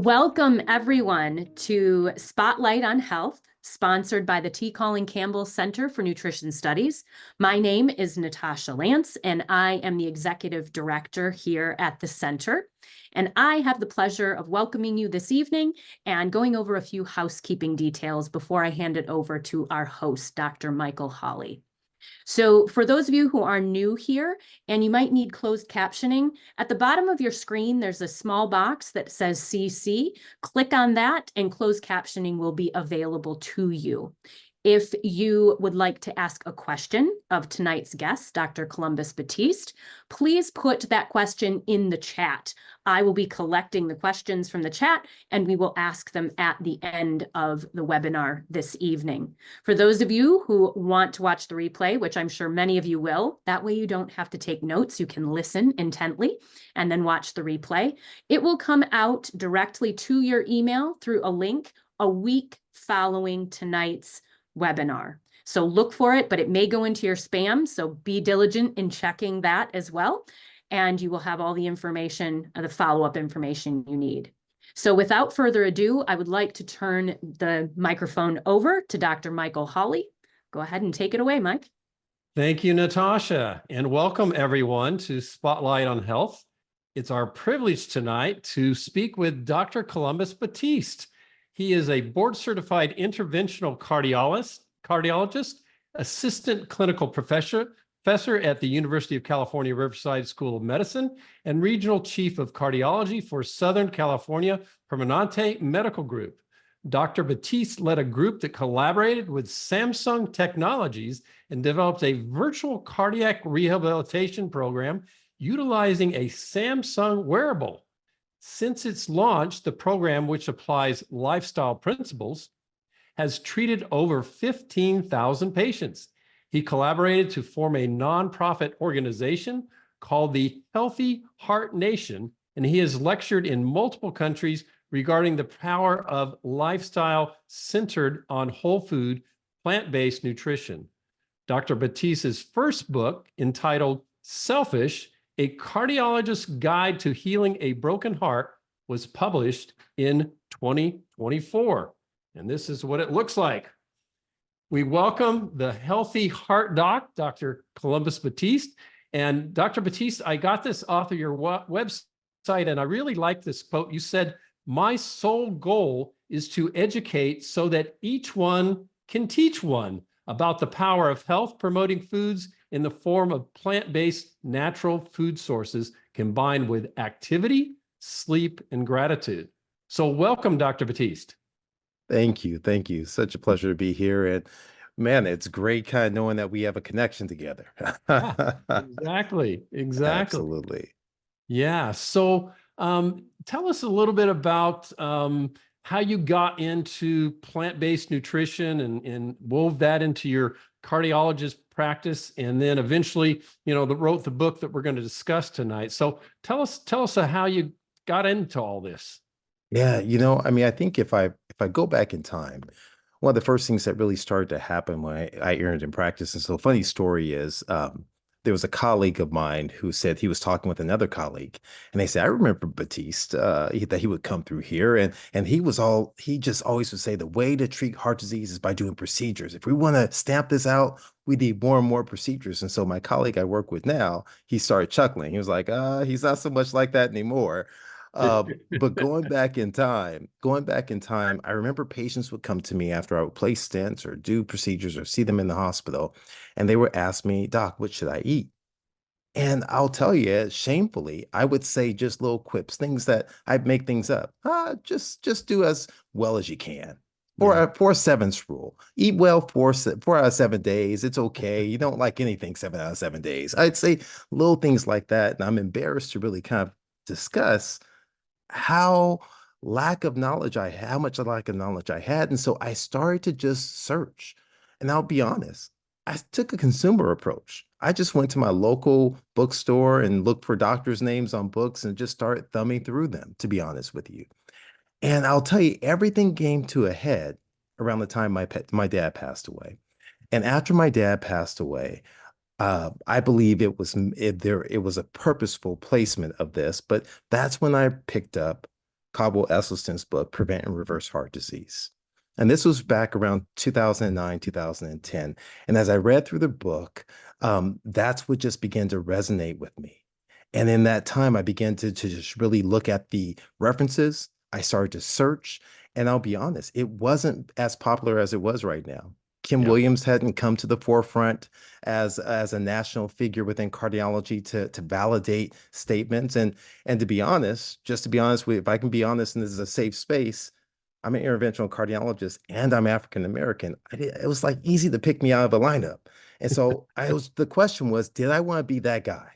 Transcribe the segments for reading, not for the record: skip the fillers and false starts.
Welcome, everyone, to Spotlight on Health, sponsored by the T. Colin Campbell Center for Nutrition Studies. My name is Natasha Lance, and I am the Executive Director here at the Center. And I have the pleasure of welcoming you this evening and going over a few housekeeping details before I hand it over to our host, Dr. Michael Hollie. So for those of you who are new here and you might need closed captioning, at the bottom of your screen, there's a small box that says CC. Click on that and closed captioning will be available to you. If you would like to ask a question of tonight's guest, Dr. Columbus Batiste, please put that question in the chat. I will be collecting the questions from the chat and we will ask them at the end of the webinar this evening. For those of you who want to watch the replay, which I'm sure many of you will, that way you don't have to take notes, you can listen intently and then watch the replay. It will come out directly to your email through a link a week following tonight's webinar. So look for it, but it may go into your spam. So be diligent in checking that as well. And you will have all the information, the follow-up information you need. So without further ado, I would like to turn the microphone over to Dr. Michael Hollie. Go ahead and take it away, Mike. Thank you, Natasha, and welcome everyone to Spotlight on Health. It's our privilege tonight to speak with Dr. Columbus Batiste. He is a board-certified interventional cardiologist, assistant clinical professor at the University of California, Riverside School of Medicine, and regional chief of cardiology for Southern California Permanente Medical Group. Dr. Batiste led a group that collaborated with Samsung Technologies and developed a virtual cardiac rehabilitation program utilizing a Samsung wearable. Since its launch, the program, which applies lifestyle principles, has treated over 15,000 patients. He collaborated to form a nonprofit organization called the Healthy Heart Nation, and he has lectured in multiple countries regarding the power of lifestyle centered on whole food, plant-based nutrition. Dr. Batiste's first book, entitled Selfish, A Cardiologist's Guide to Healing a Broken Heart, was published in 2024. And this is what it looks like. We welcome the Healthy Heart Doc, Dr. Columbus Batiste. And Dr. Batiste, I got this off of your website, and I really like this quote. You said, "My sole goal is to educate so that each one can teach one about the power of health-promoting foods in the form of plant-based natural food sources combined with activity, sleep, and gratitude." So welcome, Dr. Batiste. Thank you. Thank you. Such a pleasure to be here. And man, it's great kind of knowing that we have a connection together. Exactly. Absolutely. Yeah. So tell us a little bit about how you got into plant-based nutrition and wove that into your cardiologist practice, and then eventually, wrote the book that we're going to discuss tonight. So tell us how you got into all this. Yeah, I think if I go back in time, one of the first things that really started to happen when I entered in practice, and so funny story is, there was a colleague of mine who said he was talking with another colleague, and they said, "I remember Batiste, that he would come through here, and he just always would say the way to treat heart disease is by doing procedures. If we want to stamp this out, we need more and more procedures." And so my colleague I work with now, he started chuckling. He was like, he's not so much like that anymore. But going back in time, I remember patients would come to me after I would place stents or do procedures or see them in the hospital, and they would ask me, "Doc, what should I eat?" And I'll tell you, shamefully, I would say just little quips, things that I'd make things up. Just do as well as you can. Yeah. 4-7 rule. Eat well 4 out of 7 days. It's okay. You don't like anything 7 out of 7 days. I'd say little things like that, and I'm embarrassed to really kind of discuss how much lack of knowledge I had. And so I started to just search. And I'll be honest, I took a consumer approach. I just went to my local bookstore and looked for doctors' names on books and just started thumbing through them, to be honest with you. And I'll tell you, everything came to a head around the time my dad passed away. And after my dad passed away, I believe it was a purposeful placement of this, but that's when I picked up Caldwell Esselstyn's book, Prevent and Reverse Heart Disease. And this was back around 2009, 2010. And as I read through the book, that's what just began to resonate with me. And in that time, I began to just really look at the references. I started to search. And I'll be honest, it wasn't as popular as it was right now. Kim Yeah. Williams hadn't come to the forefront as a national figure within cardiology to validate statements. And to be honest, just to be honest with, if I can be honest, and this is a safe space, I'm an interventional cardiologist and I'm African American. It was like easy to pick me out of a lineup. And so the question was, did I want to be that guy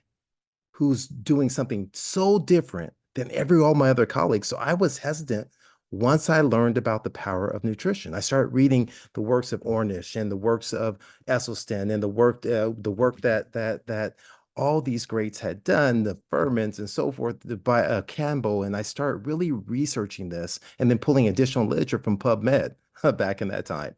who's doing something so different than all my other colleagues? So I was hesitant. Once I learned about the power of nutrition, I started reading the works of Ornish and the works of Esselstyn and the work that all these greats had done, the Furmans and so forth, by Campbell. And I started really researching this and then pulling additional literature from PubMed back in that time.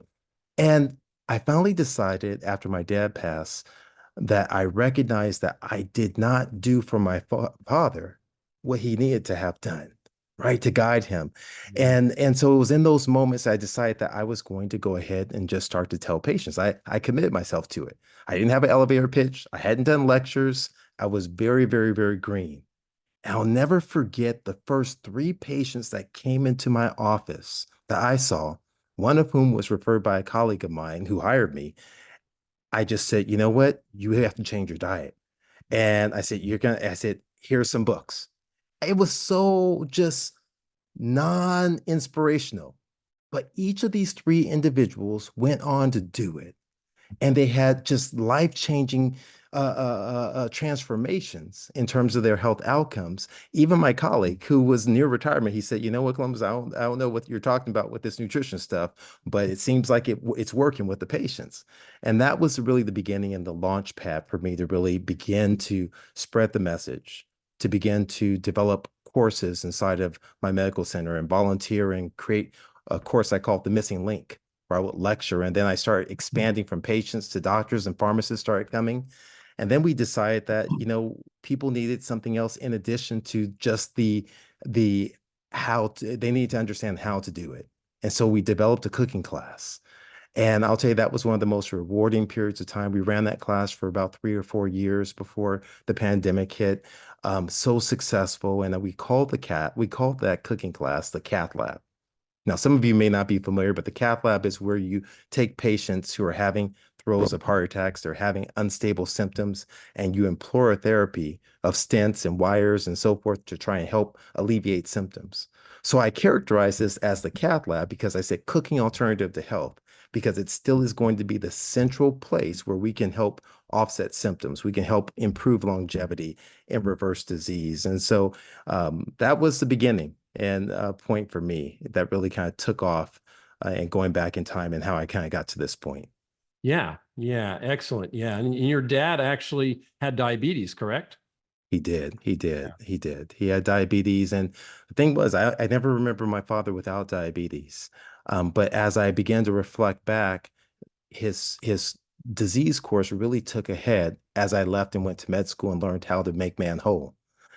And I finally decided after my dad passed that I recognized that I did not do for my father what he needed to have done, right, to guide him. And so it was in those moments I decided that I was going to go ahead and just start to tell patients. I committed myself to it. I didn't have an elevator pitch. I hadn't done lectures. I was very, very, very green. And I'll never forget the first 3 patients that came into my office that I saw, one of whom was referred by a colleague of mine who hired me. I just said, you know what? You have to change your diet. And I said, I said, here's some books. It was so just non-inspirational. But each of these 3 individuals went on to do it. And they had just life-changing transformations in terms of their health outcomes. Even my colleague who was near retirement, he said, you know what, Columbus, I don't know what you're talking about with this nutrition stuff, but it seems like it's working with the patients. And that was really the beginning and the launch pad for me to really begin to spread the message, to begin to develop courses inside of my medical center and volunteer and create a course I called The Missing Link, where I would lecture. And then I started expanding from patients to doctors, and pharmacists started coming. And then we decided that, people needed something else in addition to just the they need to understand how to do it. And so we developed a cooking class. And I'll tell you, that was one of the most rewarding periods of time. We ran that class for about 3 or 4 years before the pandemic hit. So successful. And we called that cooking class the Cath Lab. Now, some of you may not be familiar, but the Cath Lab is where you take patients who are having throes of heart attacks, they're having unstable symptoms, and you employ a therapy of stents and wires and so forth to try and help alleviate symptoms. So I characterize this as the Cath Lab because I said cooking alternative to health, because it still is going to be the central place where we can help offset symptoms. We can help improve longevity and reverse disease. And so that was the beginning and a point for me that really kind of took off and going back in time and how I kind of got to this point. Yeah. Excellent. Yeah. And your dad actually had diabetes, correct? He did. Yeah. He did. He had diabetes. And the thing was, I never remember my father without diabetes. But as I began to reflect back, his disease course really took a head as I left and went to med school and learned how to make man whole.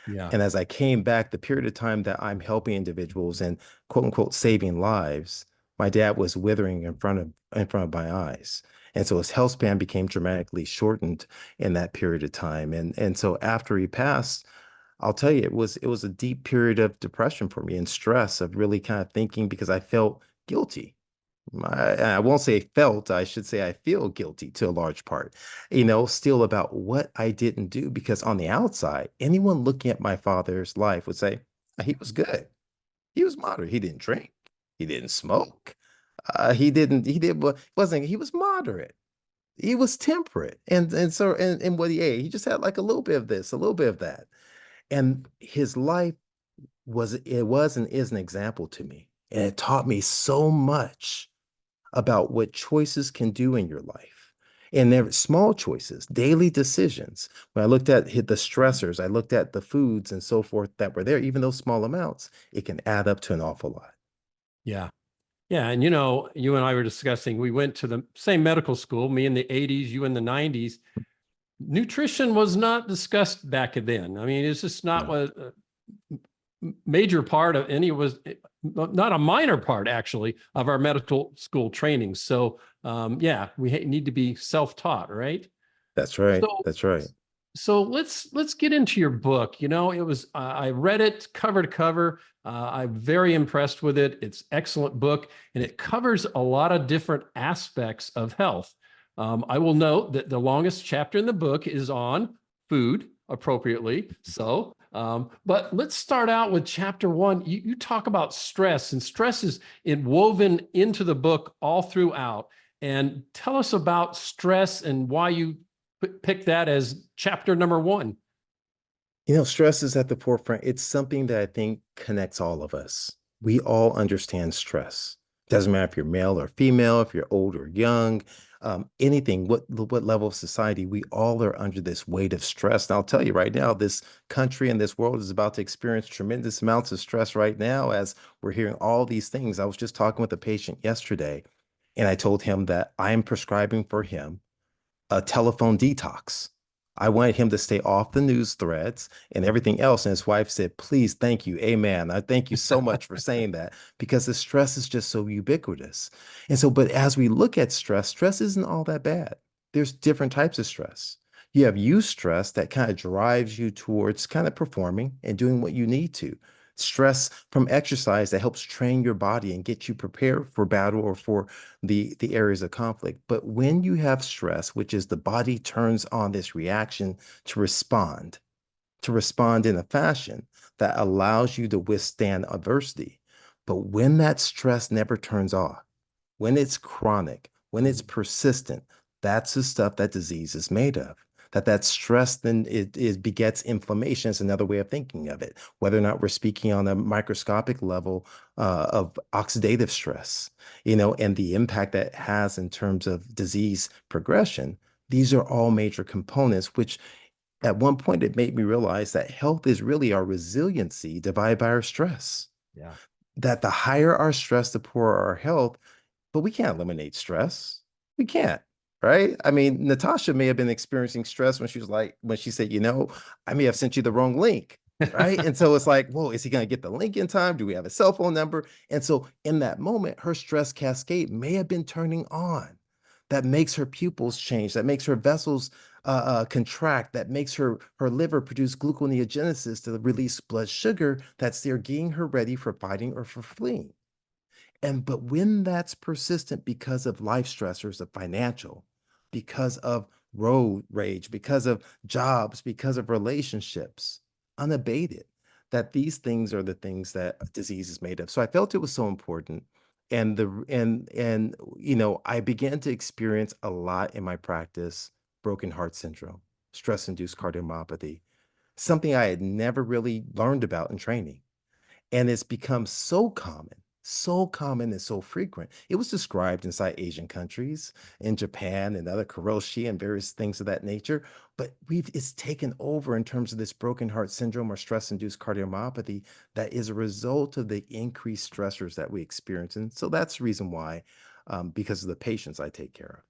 Yeah. And as I came back, the period of time that I'm helping individuals and quote unquote saving lives, my dad was withering in front of my eyes. And so his health span became dramatically shortened in that period of time. And so after he passed, I'll tell you, it was a deep period of depression for me and stress of really kind of thinking because I felt guilty. I won't say felt, I should say I feel guilty to a large part, still about what I didn't do. Because on the outside, anyone looking at my father's life would say, he was good. He was moderate. He didn't drink. He didn't smoke. He was moderate. He was temperate. And what he ate, he just had like a little bit of this, a little bit of that. And his life was and is an example to me. And it taught me so much about what choices can do in your life. And there small choices, daily decisions. When I looked at the stressors, I looked at the foods and so forth that were there, even though small amounts, it can add up to an awful lot. Yeah. Yeah. And, you and I were discussing, we went to the same medical school, me in the 80s, you in the 90s. Nutrition was not discussed back then. I mean, it's just not No. what major part of, and he was not a minor part actually of our medical school training. So yeah, we need to be self-taught, right? That's right. So That's right. so let's get into your book. You know, it was I read it cover to cover. I'm very impressed with it. It's excellent book, and it covers a lot of different aspects of health. I will note that the longest chapter in the book is on food, appropriately. So, but let's start out with chapter 1. You talk about stress, and stress is woven into the book all throughout. And tell us about stress and why you pick that as chapter number 1. Stress is at the forefront. It's something that I think connects all of us. We all understand stress. Doesn't matter if you're male or female, if you're old or young, anything, what level of society, we all are under this weight of stress. And I'll tell you right now, this country and this world is about to experience tremendous amounts of stress right now as we're hearing all these things. I was just talking with a patient yesterday, and I told him that I am prescribing for him a telephone detox. I wanted him to stay off the news threads and everything else. And his wife said, please, thank you. Amen. I thank you so much for saying that, because the stress is just so ubiquitous. And so, but as we look at stress, stress isn't all that bad. There's different types of stress. You have eustress that kind of drives you towards kind of performing and doing what you need to. Stress from exercise that helps train your body and get you prepared for battle or for the areas of conflict. But when you have stress, which is the body turns on this reaction to respond in a fashion that allows you to withstand adversity. But when that stress never turns off, when it's chronic, when it's persistent, that's the stuff that disease is made of. That stress then it begets inflammation is another way of thinking of it. Whether or not we're speaking on a microscopic level of oxidative stress, and the impact that has in terms of disease progression, these are all major components, which at one point it made me realize that health is really our resiliency divided by our stress. Yeah. That the higher our stress, the poorer our health, but we can't eliminate stress. We can't, right? I mean, Natasha may have been experiencing stress when she said, I may have sent you the wrong link, right? And so it's like, whoa, is he going to get the link in time? Do we have a cell phone number? And so in that moment, her stress cascade may have been turning on. That makes her pupils change. That makes her vessels contract. That makes her liver produce gluconeogenesis to release blood sugar that's there getting her ready for fighting or for fleeing. But when that's persistent because of life stressors of financial, because of road rage, because of jobs, because of relationships, unabated, that these things are the things that disease is made of. So I felt it was so important. I began to experience a lot in my practice, broken heart syndrome, stress-induced cardiomyopathy, something I had never really learned about in training. And it's become so common and so frequent. It was described inside Asian countries, in Japan and other karoshi and various things of that nature. But it's taken over in terms of this broken heart syndrome or stress-induced cardiomyopathy that is a result of the increased stressors that we experience. And so that's the reason why, because of the patients I take care of.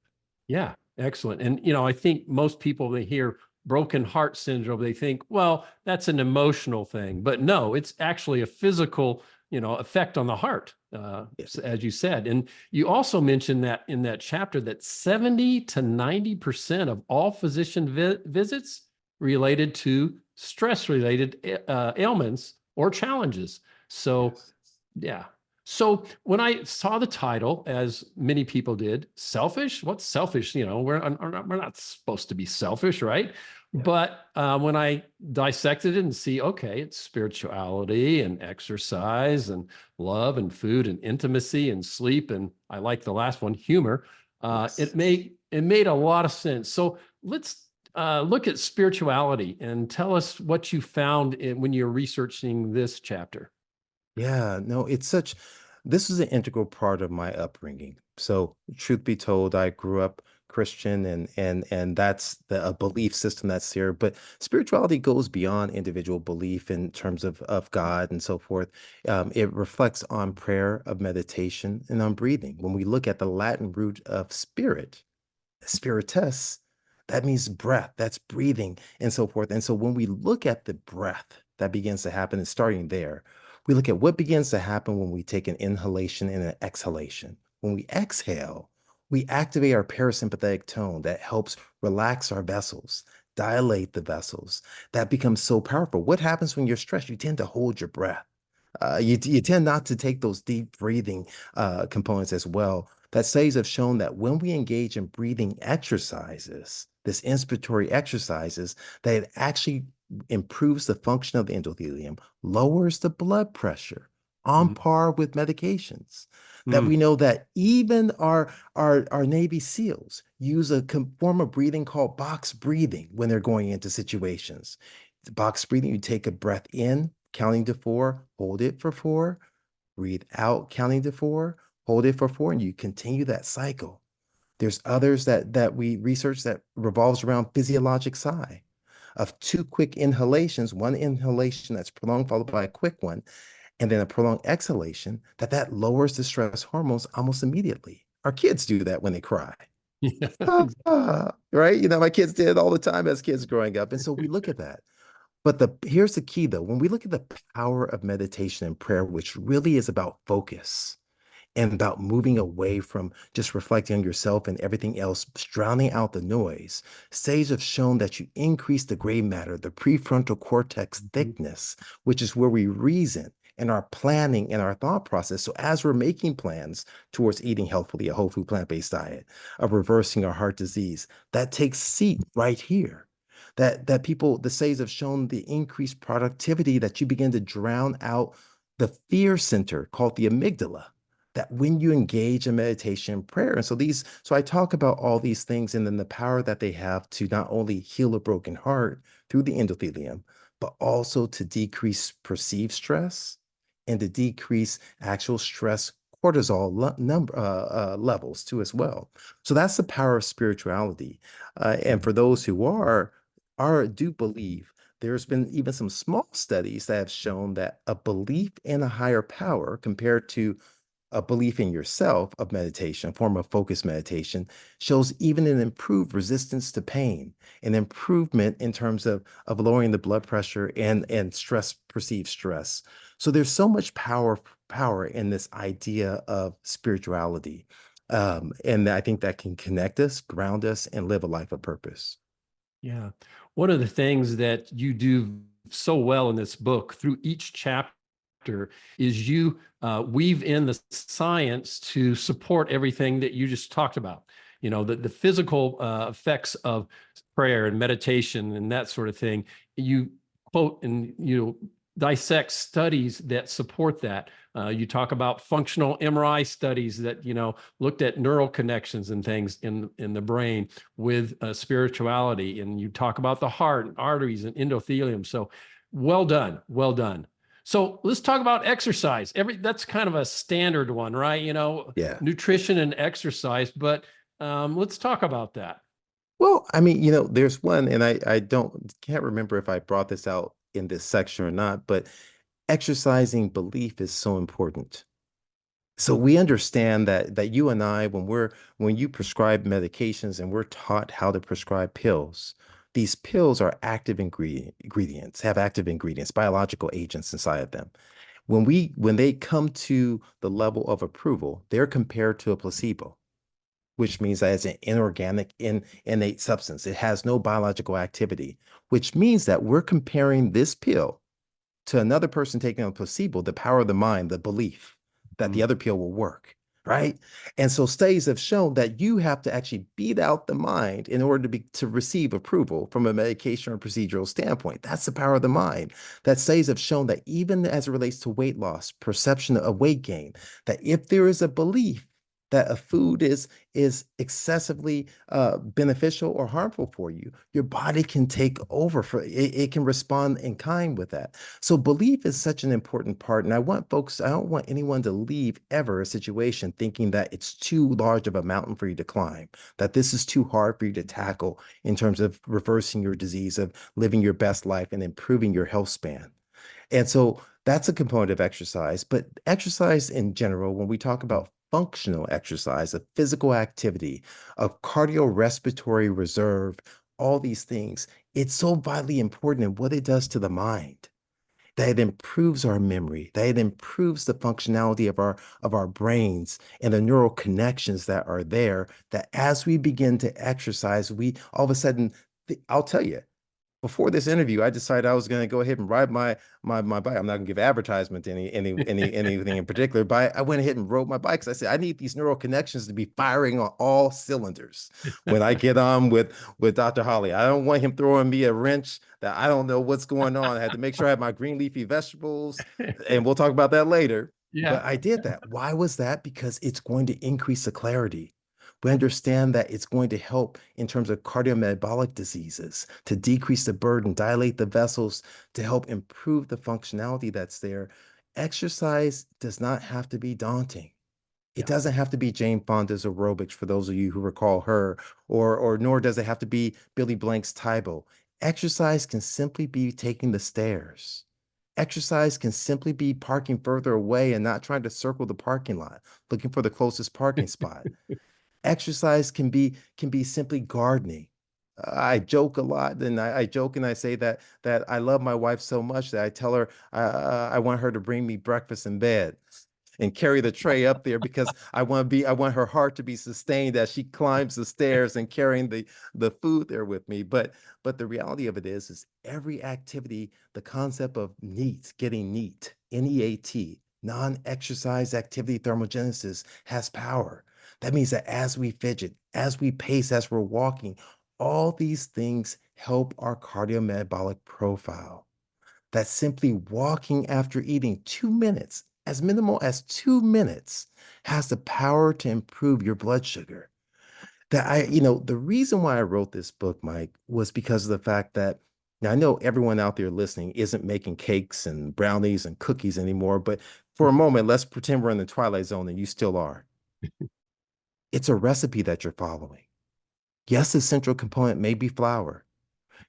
Yeah, excellent. And I think most people, they hear broken heart syndrome, they think, well, that's an emotional thing. But no, it's actually a physical, effect on the heart, as you said. And you also mentioned that in that chapter that 70 to 90% of all physician visits related to stress-related ailments or challenges. So, Yes. yeah. So when I saw the title, as many people did, selfish, what's selfish? We're not supposed to be selfish, right? Yeah. But when I dissected it and see, okay, it's spirituality and exercise and love and food and intimacy and sleep. And I like the last one, humor. Yes. It made a lot of sense. So let's look at spirituality and tell us what you found when you're researching this chapter. Yeah, no, this is an integral part of my upbringing. So, truth be told, I grew up Christian and that's a belief system that's there. But spirituality goes beyond individual belief in terms of God and so forth. It reflects on prayer, of meditation, and on breathing. When we look at the Latin root of spirit, spiritus, That means breath, that's breathing and so forth. And so when we look at the breath that begins to happen and starting there, we look at what begins to happen when we take an inhalation and an exhalation. When we exhale, we activate our parasympathetic tone that helps relax our vessels, dilate the vessels. That becomes so powerful. What happens when you're stressed? You tend to hold your breath. You tend not to take those deep breathing components as well. That studies have shown that when we engage in breathing exercises, this inspiratory exercises, that it actually improves the function of the endothelium, lowers the blood pressure on Mhm. par with medications. That Mm. we know that even our Navy SEALs use a form of breathing called box breathing when they're going into situations. The box breathing, you take a breath in, counting to four, hold it for four, breathe out, counting to four, hold it for four, and you continue that cycle. There's others that we research that revolves around physiologic sigh of two quick inhalations, one inhalation that's prolonged followed by a quick one, and then a prolonged exhalation that lowers the stress hormones almost immediately. Our kids do that when they cry. Yeah, Right? My kids did it all the time as kids growing up. And so we look at that. But here's the key though. When we look at the power of meditation and prayer, which really is about focus and about moving away from just reflecting on yourself and everything else, drowning out the noise, studies have shown that you increase the gray matter, the prefrontal cortex Mhm. thickness, which is where we reason and our planning and our thought process. So as we're making plans towards eating healthfully, a whole food plant-based diet, of reversing our heart disease, that takes seat right here. That people, the studies have shown the increased productivity that you begin to drown out the fear center called the amygdala, that when you engage in meditation and prayer. And so I talk about all these things and then the power that they have to not only heal a broken heart through the endothelium, but also to decrease perceived stress and to decrease actual stress cortisol levels too as well. So that's the power of spirituality. And for those who do believe, there's been even some small studies that have shown that a belief in a higher power compared to a belief in yourself of meditation, a form of focused meditation, shows even an improved resistance to pain, an improvement in terms of lowering the blood pressure and stress, perceived stress. So there's so much power in this idea of spirituality. And I think that can connect us, ground us, and live a life of purpose. Yeah. One of the things that you do so well in this book through each chapter is you weave in the science to support everything that you just talked about. The physical effects of prayer and meditation and that sort of thing. You quote and dissect studies that support that. You talk about functional MRI studies that looked at neural connections and things in the brain with spirituality, and you talk about the heart and arteries and endothelium. So well done, well done. So let's talk about exercise. That's kind of a standard one, right? Yeah. Nutrition and exercise, but let's talk about that. Well, I mean, there's one, and I can't remember if I brought this out in this section or not, but exercising belief is so important. So we understand that you and I, when you prescribe medications and we're taught how to prescribe pills, these pills are active ingredients, have active ingredients, biological agents inside of them. When they come to the level of approval, they're compared to a placebo, which means that it's an inorganic, innate substance. It has no biological activity, which means that we're comparing this pill to another person taking a placebo, the power of the mind, the belief that the Mm. other pill will work, right? And so studies have shown that you have to actually beat out the mind in order to receive approval from a medication or procedural standpoint. That's the power of the mind. That studies have shown that even as it relates to weight loss, perception of weight gain, that if there is a belief that a food is excessively beneficial or harmful for you, your body can take over for it. It can respond in kind with that. So belief is such an important part. And I don't want anyone to leave ever a situation thinking that it's too large of a mountain for you to climb, that this is too hard for you to tackle in terms of reversing your disease, of living your best life and improving your health span. And so that's a component of exercise. But exercise in general, when we talk about functional exercise, a physical activity, a cardiorespiratory reserve all these things. It's so vitally important in what it does to the mind, that it improves our memory, that it improves the functionality of our brains and the neural connections that are there, that as we begin to exercise, we all of a sudden, I'll tell you, before this interview, I decided I was going to go ahead and ride my bike. I'm not going to give advertisement to anything in particular, but I went ahead and rode my bike because I said I need these neural connections to be firing on all cylinders when I get on with Dr. Hollie. I don't want him throwing me a wrench that I don't know what's going on. I had to make sure I had my green leafy vegetables, and we'll talk about that later. Yeah. But I did that. Why was that? Because it's going to increase the clarity. We understand that it's going to help in terms of cardiometabolic diseases, to decrease the burden, dilate the vessels, to help improve the functionality that's there. Exercise does not have to be daunting. It Yeah. doesn't have to be Jane Fonda's aerobics, for those of you who recall her, or nor does it have to be Billy Blank's Tybo. Exercise can simply be taking the stairs. Exercise can simply be parking further away and not trying to circle the parking lot, looking for the closest parking spot. Exercise can be simply gardening. I joke a lot, and I joke and I say that I love my wife so much that I tell her I want her to bring me breakfast in bed and carry the tray up there because I want her heart to be sustained as she climbs the stairs and carrying the food there with me. But the reality of it is every activity, the concept of NEAT, getting neat, NEAT, non-exercise activity thermogenesis, has power. That means that as we fidget, as we pace, as we're walking, all these things help our cardiometabolic profile. That simply walking after eating 2 minutes, as minimal as 2 minutes, has the power to improve your blood sugar. The reason why I wrote this book, Mike, was because of the fact that now I know everyone out there listening isn't making cakes and brownies and cookies anymore, but for a moment, let's pretend we're in the Twilight Zone and you still are. It's a recipe that you're following. Yes, the central component may be flour.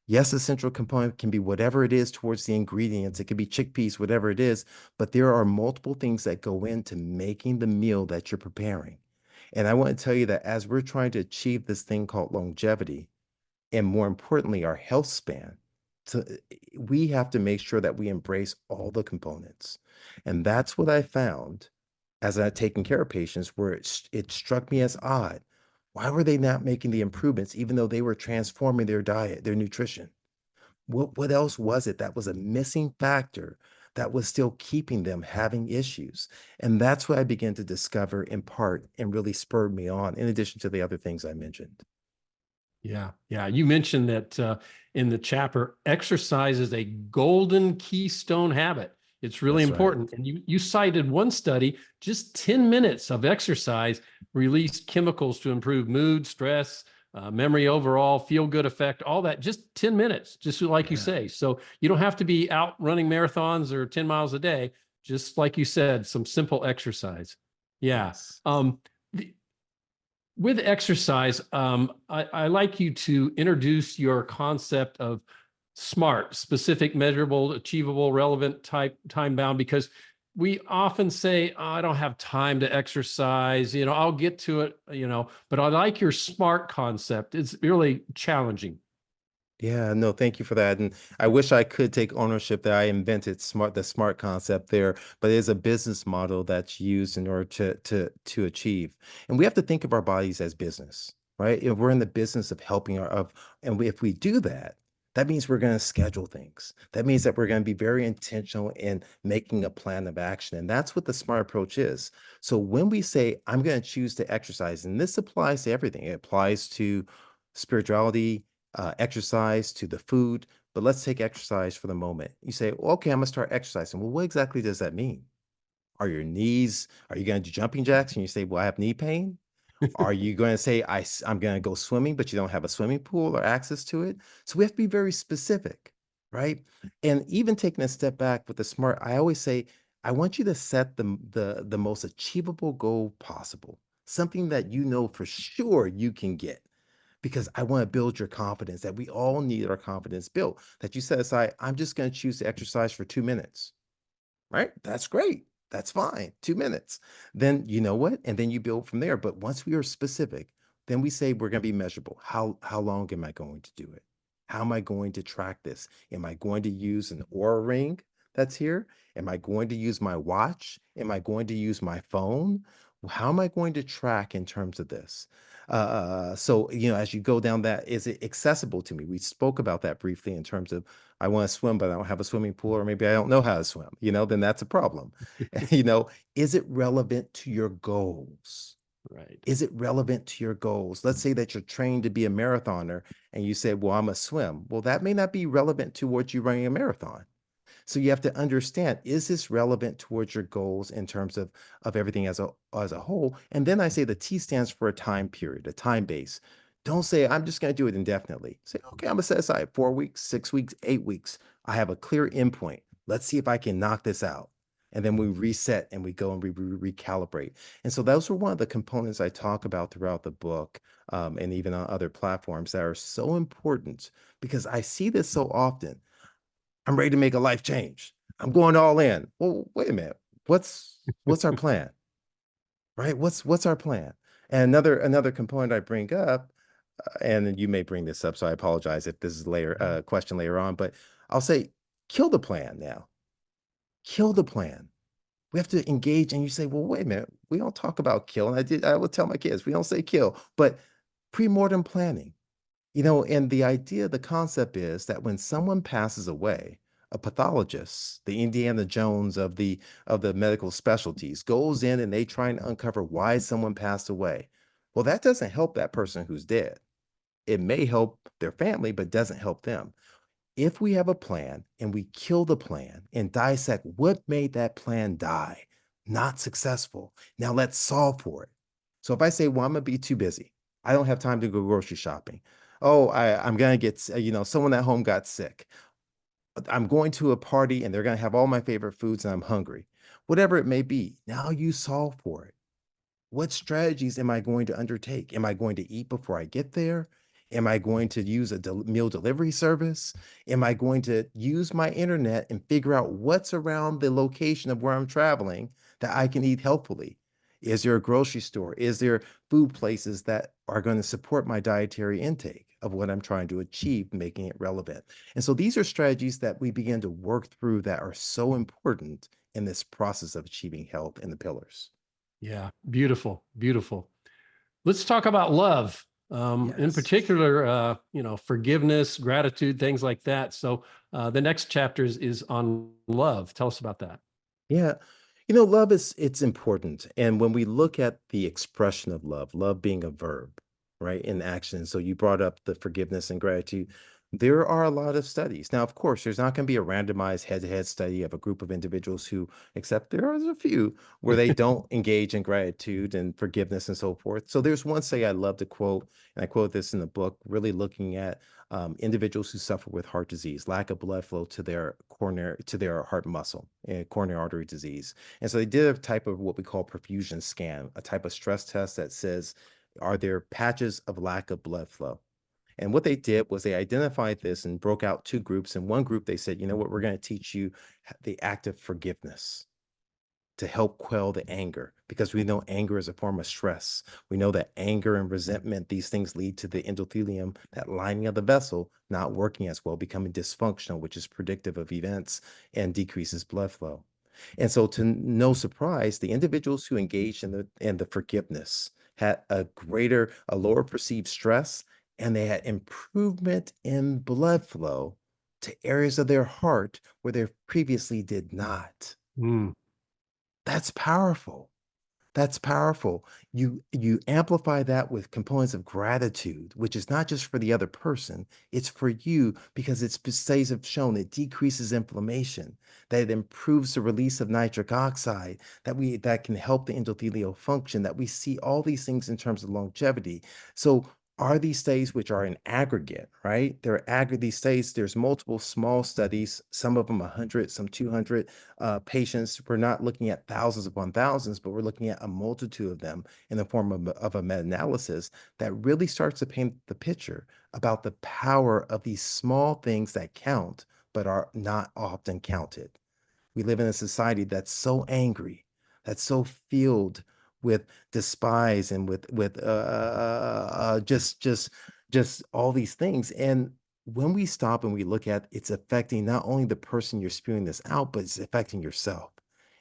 Yes, the central component can be whatever it is towards the ingredients. It could be chickpeas, whatever it is, but there are multiple things that go into making the meal that you're preparing. And I want to tell you that as we're trying to achieve this thing called longevity, and more importantly, our health span, we have to make sure that we embrace all the components. And that's what I found as I taken care of patients where it struck me as odd. Why were they not making the improvements even though they were transforming their diet, their nutrition? What else was it that was a missing factor that was still keeping them having issues? And that's what I began to discover in part and really spurred me on, in addition to the other things I mentioned. Yeah. Yeah. You mentioned that in the chapter, exercise is a golden keystone habit. It's really That's right. important. And you cited one study, just 10 minutes of exercise released chemicals to improve mood, stress, memory overall, feel good effect, all that, just 10 minutes, just like you Yeah. say. So you don't have to be out running marathons or 10 miles a day. Just like you said, some simple exercise. Yeah. Yes. With exercise, I like you to introduce your concept of SMART, specific, measurable, achievable, relevant, type, time bound, because we often say, oh, I don't have time to exercise, I'll get to it, but I like your SMART concept. It's really challenging. Yeah, no, thank you for that. And I wish I could take ownership that I invented the smart concept there, but it is a business model that's used in order to achieve. And we have to think of our bodies as business, right? If we're in the business of helping if we do that, that means we're going to schedule things. That means that we're going to be very intentional in making a plan of action. And that's what the smart approach is. So when we say, I'm going to choose to exercise, and this applies to everything, it applies to spirituality, exercise, to the food. But let's take exercise for the moment. You say, well, okay, I'm gonna start exercising. Well, what exactly does that mean? Are you gonna do jumping jacks? And you say, well, I have knee pain. Are you going to say, I'm going to go swimming, but you don't have a swimming pool or access to it? So we have to be very specific, right? And even taking a step back with the smart, I always say, I want you to set the most achievable goal possible, something that you know for sure you can get, because I want to build your confidence, that we all need our confidence built, that you set aside, I'm just going to choose to exercise for 2 minutes, right? That's great. That's fine. 2 minutes. Then you know what? And then you build from there. But once we are specific, Then we say we're going to be measurable. How long am I going to do it? How am I going to track this? Am I going to use an Aura ring that's here? Am I going to use my watch? Am I going to use my phone? How am I going to track in terms of this? So, as you go down that, is it accessible to me? We spoke about that briefly in terms of I want to swim, but I don't have a swimming pool, or maybe I don't know how to swim, then that's a problem. Is it relevant to your goals? Right. Is it relevant to your goals? Let's say that you're trained to be a marathoner and you say, well, I'm a swim. Well, that may not be relevant towards you running a marathon. So you have to understand, is this relevant towards your goals in terms of everything as a whole? And then I say the T stands for a time period, a time base. Don't say I'm just going to do it indefinitely. Say, okay, I'm gonna set aside 4 weeks, 6 weeks, 8 weeks. I have a clear endpoint. Let's see if I can knock this out. And then we reset and we go and we recalibrate. And so those are one of the components I talk about throughout the book, and even on other platforms that are so important because I see this so often. I'm ready to make a life change. I'm going all in. Well, wait a minute. What's our plan? Right? What's our plan? And another component I bring up, and then you may bring this up, so I apologize if this is later question later on, but I'll say kill the plan now. Kill the plan. We have to engage, and you say, well, wait a minute. We don't talk about kill. And I will tell my kids, we don't say kill, but pre-mortem planning. And the idea, the concept is that when someone passes away, a pathologist, the Indiana Jones of the medical specialties, goes in and they try and uncover why someone passed away. Well, that doesn't help that person who's dead. It may help their family, but doesn't help them. If we have a plan and we kill the plan and dissect what made that plan die, not successful. Now let's solve for it. So if I say, well, I'm going to be too busy, I don't have time to go grocery shopping. Oh, I'm going to get, someone at home got sick. I'm going to a party and they're going to have all my favorite foods and I'm hungry. Whatever it may be, now you solve for it. What strategies am I going to undertake? Am I going to eat before I get there? Am I going to use a meal delivery service? Am I going to use my internet and figure out what's around the location of where I'm traveling that I can eat healthfully? Is there a grocery store? Is there food places that are going to support my dietary intake of what I'm trying to achieve, making it relevant? And so these are strategies that we begin to work through that are so important in this process of achieving health in the pillars. Yeah. Beautiful. Beautiful. Let's talk about love. In Yes. particular, forgiveness, gratitude, things like that. So the next chapter is on love. Tell us about that. Yeah. Love it's important. And when we look at the expression of love being a verb, right, in action. So you brought up the forgiveness and gratitude. There are a lot of studies. Now, of course, there's not going to be a randomized head-to-head study of a group of individuals who, except there are a few where they don't engage in gratitude and forgiveness and so forth. So there's one study I love to quote, and I quote this in the book, really looking at individuals who suffer with heart disease, lack of blood flow to their heart muscle, and coronary artery disease. And so they did a type of what we call perfusion scan, a type of stress test that says, are there patches of lack of blood flow? And what they did was they identified this and broke out two groups. In one group, they said, you know what, we're going to teach you the act of forgiveness to help quell the anger, because we know anger is a form of stress. We know that anger and resentment, these things lead to the endothelium, that lining of the vessel, not working as well, becoming dysfunctional, which is predictive of events and decreases blood flow. And so, to no surprise, the individuals who engaged in the forgiveness had a lower perceived stress, and they had improvement in blood flow to areas of their heart where they previously did not. Mm, That's powerful. That's powerful. You amplify that with components of gratitude, which is not just for the other person, it's for you, because studies have shown it decreases inflammation, that it improves the release of nitric oxide, that can help the endothelial function, that we see all these things in terms of longevity. So are these studies, which are in aggregate, right? These studies, there's multiple small studies, some of them 100, some 200 patients. We're not looking at thousands upon thousands, but we're looking at a multitude of them in the form of a meta-analysis that really starts to paint the picture about the power of these small things that count, but are not often counted. We live in a society that's so angry, that's so filled with despise and with just all these things. And when we stop and we look at, it's affecting not only the person you're spewing this out, but it's affecting yourself.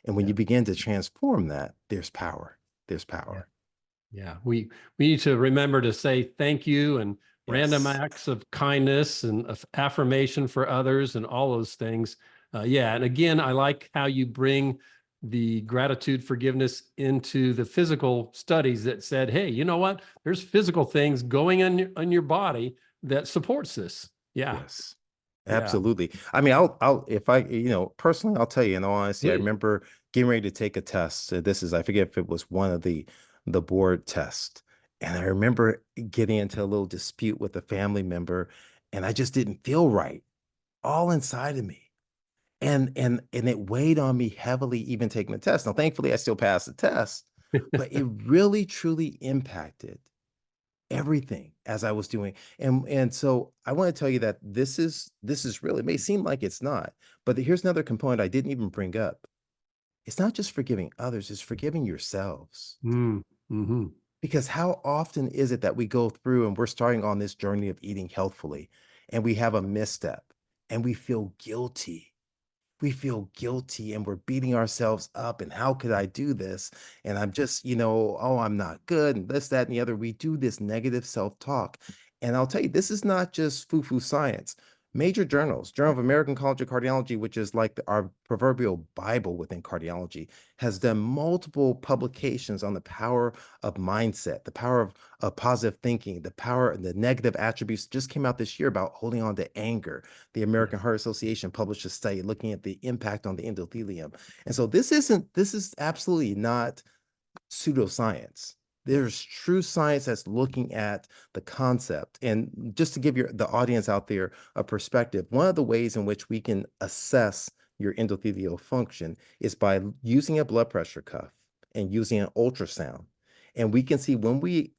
And when Yeah. you begin to transform that, there's power. There's Yeah. power. Yeah. We need to remember to say thank you and random Yes. acts of kindness and affirmation for others and all those things. Yeah. And again, I like how you bring the gratitude, forgiveness into the physical studies that said, hey, you know what? There's physical things going on your body that supports this. Yeah. Yes. Yeah. Absolutely. I mean, if I, personally, I'll tell you, in all honesty, I Please. remember getting ready to take a test. So this is, I forget if it was one of the board tests. And I remember getting into a little dispute with a family member, and I just didn't feel right all inside of me. And it weighed on me heavily, even taking the test. Now, thankfully, I still passed the test, but it really, truly impacted everything as I was doing. And so I want to tell you that this is really, it may seem like it's not, but here's another component I didn't even bring up. It's not just forgiving others, it's forgiving yourselves. Mm-hmm. Because how often is it that we go through and we're starting on this journey of eating healthfully and we have a misstep and we feel guilty and we're beating ourselves up and how could I do this? And I'm just, oh, I'm not good and this, that, and the other. We do this negative self-talk. And I'll tell you, this is not just foo-foo science. Major journals, Journal of American College of Cardiology, which is like our proverbial Bible within cardiology, has done multiple publications on the power of mindset, the power of positive thinking, the power and the negative attributes. Just came out this year about holding on to anger. The American Yes. Heart Association published a study looking at the impact on the endothelium. And so this is absolutely not pseudoscience. There's true science that's looking at the concept. And just to give the audience out there a perspective, one of the ways in which we can assess your endothelial function is by using a blood pressure cuff and using an ultrasound. And we can see when we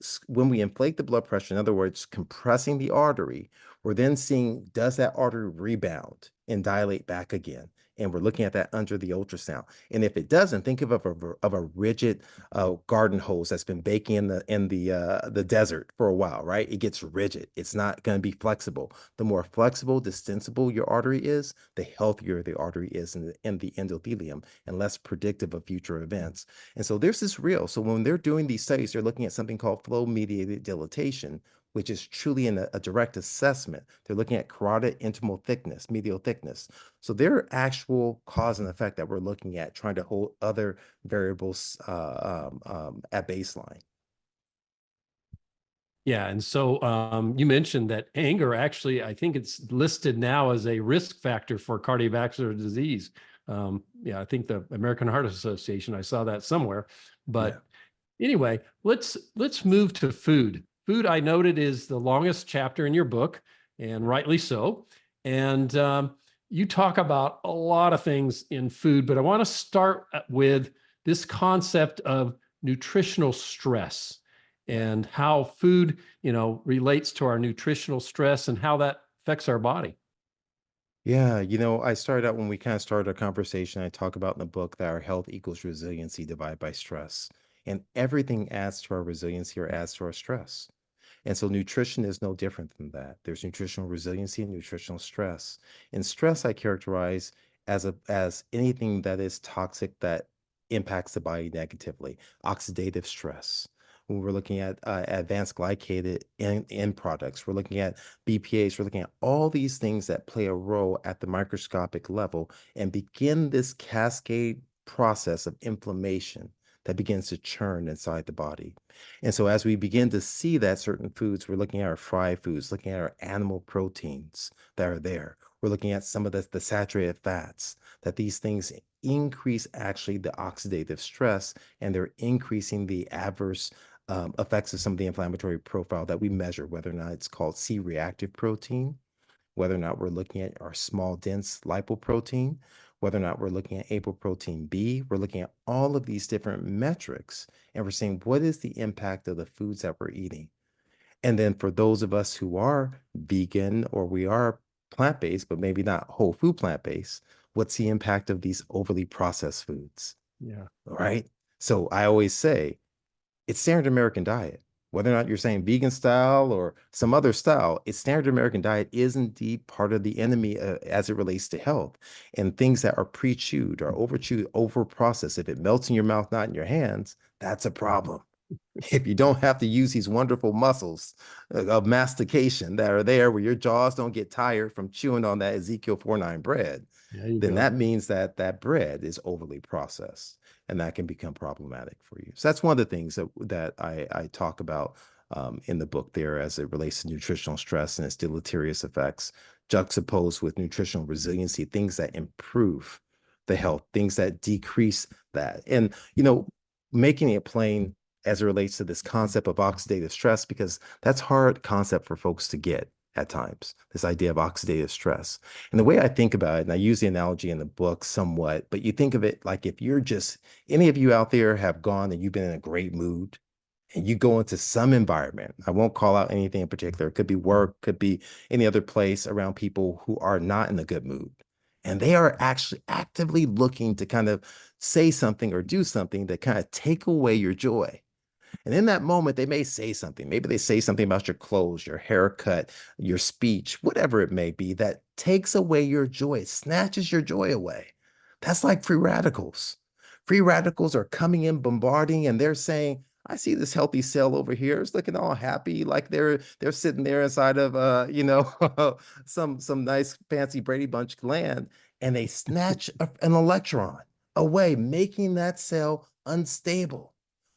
inflate the blood pressure, in other words, compressing the artery, we're then seeing, does that artery rebound and dilate back again? And we're looking at that under the ultrasound. And if it doesn't, think of a rigid garden hose that's been baking in the desert for a while, right? It gets rigid. It's not going to be flexible. The more flexible, distensible your artery is, the healthier the artery is in the endothelium and less predictive of future events. And so this is real. So when they're doing these studies, they're looking at something called flow-mediated dilatation, which is truly a direct assessment. They're looking at carotid intimal thickness, medial thickness. So there are actual cause and effect that we're looking at, trying to hold other variables at baseline. Yeah. And so you mentioned that anger actually, I think it's listed now as a risk factor for cardiovascular disease. Yeah, I think the American Heart Association, I saw that somewhere. Yeah. But anyway, let's move to food. Food, I noted, is the longest chapter in your book, and rightly so. And you talk about a lot of things in food, but I want to start with this concept of nutritional stress Yeah. and how food, relates to our nutritional stress and how that affects our body. Yeah, I started out when we kind of started our conversation. I talk about in the book that our health equals resiliency divided by stress. And everything adds to our resiliency or adds to our stress. And so nutrition is no different than that. There's nutritional resiliency and nutritional stress. And stress I characterize as anything that is toxic that impacts the body negatively. Oxidative stress. When we're looking at advanced glycated end products, we're looking at BPAs, we're looking at all these things that play a role at the microscopic level and begin this cascade process of inflammation that begins to churn inside the body. And so as we begin to see that certain foods, we're looking at our fried foods, looking at our animal proteins that are there. We're looking at some of the saturated fats, that these things increase actually the oxidative stress and they're increasing the adverse effects of some of the inflammatory profile that we measure, whether or not it's called C-reactive protein, whether or not we're looking at our small dense lipoprotein, whether or not we're looking at apoprotein B, we're looking at all of these different metrics and we're saying, what is the impact of the foods that we're eating? And then for those of us who are vegan or we are plant-based, but maybe not whole food plant-based, what's the impact of these overly processed foods? Yeah. Right. So I always say, It's standard American diet. Whether or not you're saying vegan style or some other style, it's standard American diet is indeed part of the enemy as it relates to health. And things that are pre-chewed or over-chewed, over-processed, if it melts in your mouth, not in your hands, that's a problem. If you don't have to use these wonderful muscles of mastication that are there where your jaws don't get tired from chewing on that Ezekiel 4:9 bread, There you then go. that means that that bread is overly processed and that can become problematic for you. So that's one of the things that I talk about in the book there as it relates to nutritional stress and its deleterious effects, juxtaposed with nutritional resiliency, things that improve the health, things that decrease that. And, making it plain as it relates to this concept of oxidative stress, because that's hard concept for folks to get at times, this idea of oxidative stress. And the way I think about it, and I use the analogy in the book somewhat, but you think of it like if you're just, any of you out there have gone and you've been in a great mood and you go into some environment, I won't call out anything in particular. It could be work, could be any other place around people who are not in a good mood. And they are actually actively looking to kind of say something or do something that kind of take away your joy. And in that moment, they may say something. Maybe they say something about your clothes, your haircut, your speech, whatever it may be, that takes away your joy, snatches your joy away. That's like free radicals. Free radicals are coming in, bombarding, and they're saying, I see this healthy cell over here. It's looking all happy, like they're sitting there inside of some nice fancy Brady Bunch land, and they snatch an electron away, making that cell unstable,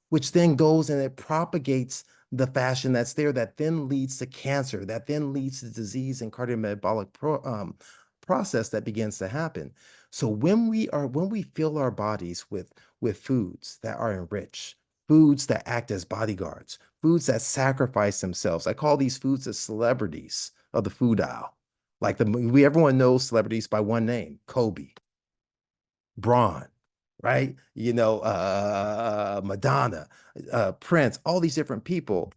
which then goes and it propagates the fashion that's there that then leads to cancer, that then leads to disease and cardiometabolic process that begins to happen. So when we fill our bodies with foods that are enriched, foods that act as bodyguards, foods that sacrifice themselves, I call these foods the celebrities of the food aisle. Like everyone knows celebrities by one name: Kobe, Braun, right? Madonna, Prince, all these different people,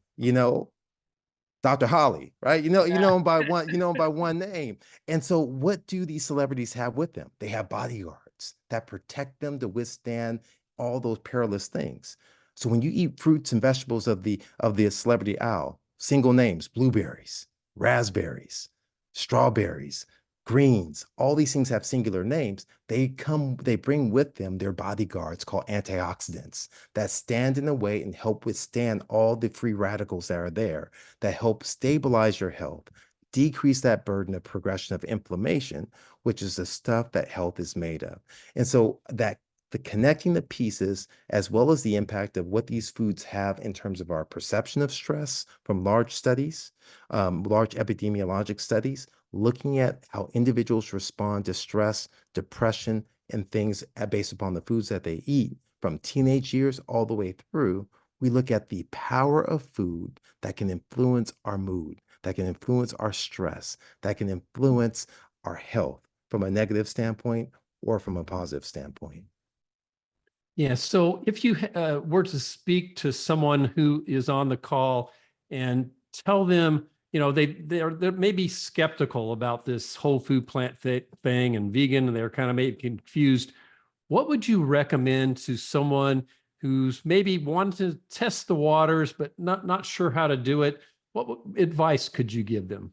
Dr. Hollie, right? You know him by one, you know him by one name. And so what do these celebrities have with them? They have bodyguards that protect them to withstand all those perilous things. So when you eat fruits and vegetables of the celebrity owl, single names: blueberries, raspberries, strawberries, greens, all these things have singular names. They bring with them their bodyguards called antioxidants that stand in the way and help withstand all the free radicals that are there, that help stabilize your health, decrease that burden of progression of inflammation, which is the stuff that health is made of. And so that the connecting the pieces, as well as the impact of what these foods have in terms of our perception of stress from large studies, large epidemiologic studies, looking at how individuals respond to stress, depression, and things based upon the foods that they eat from teenage years all the way through. We look at the power of food that can influence our mood, that can influence our stress, that can influence our health from a negative standpoint or from a positive standpoint. Yeah. So if you were to speak to someone who is on the call and tell them, they're maybe skeptical about this whole food plant thing and vegan, and they're kind of maybe confused, what would you recommend to someone who's maybe wanting to test the waters but not sure how to do it? What advice could you give them?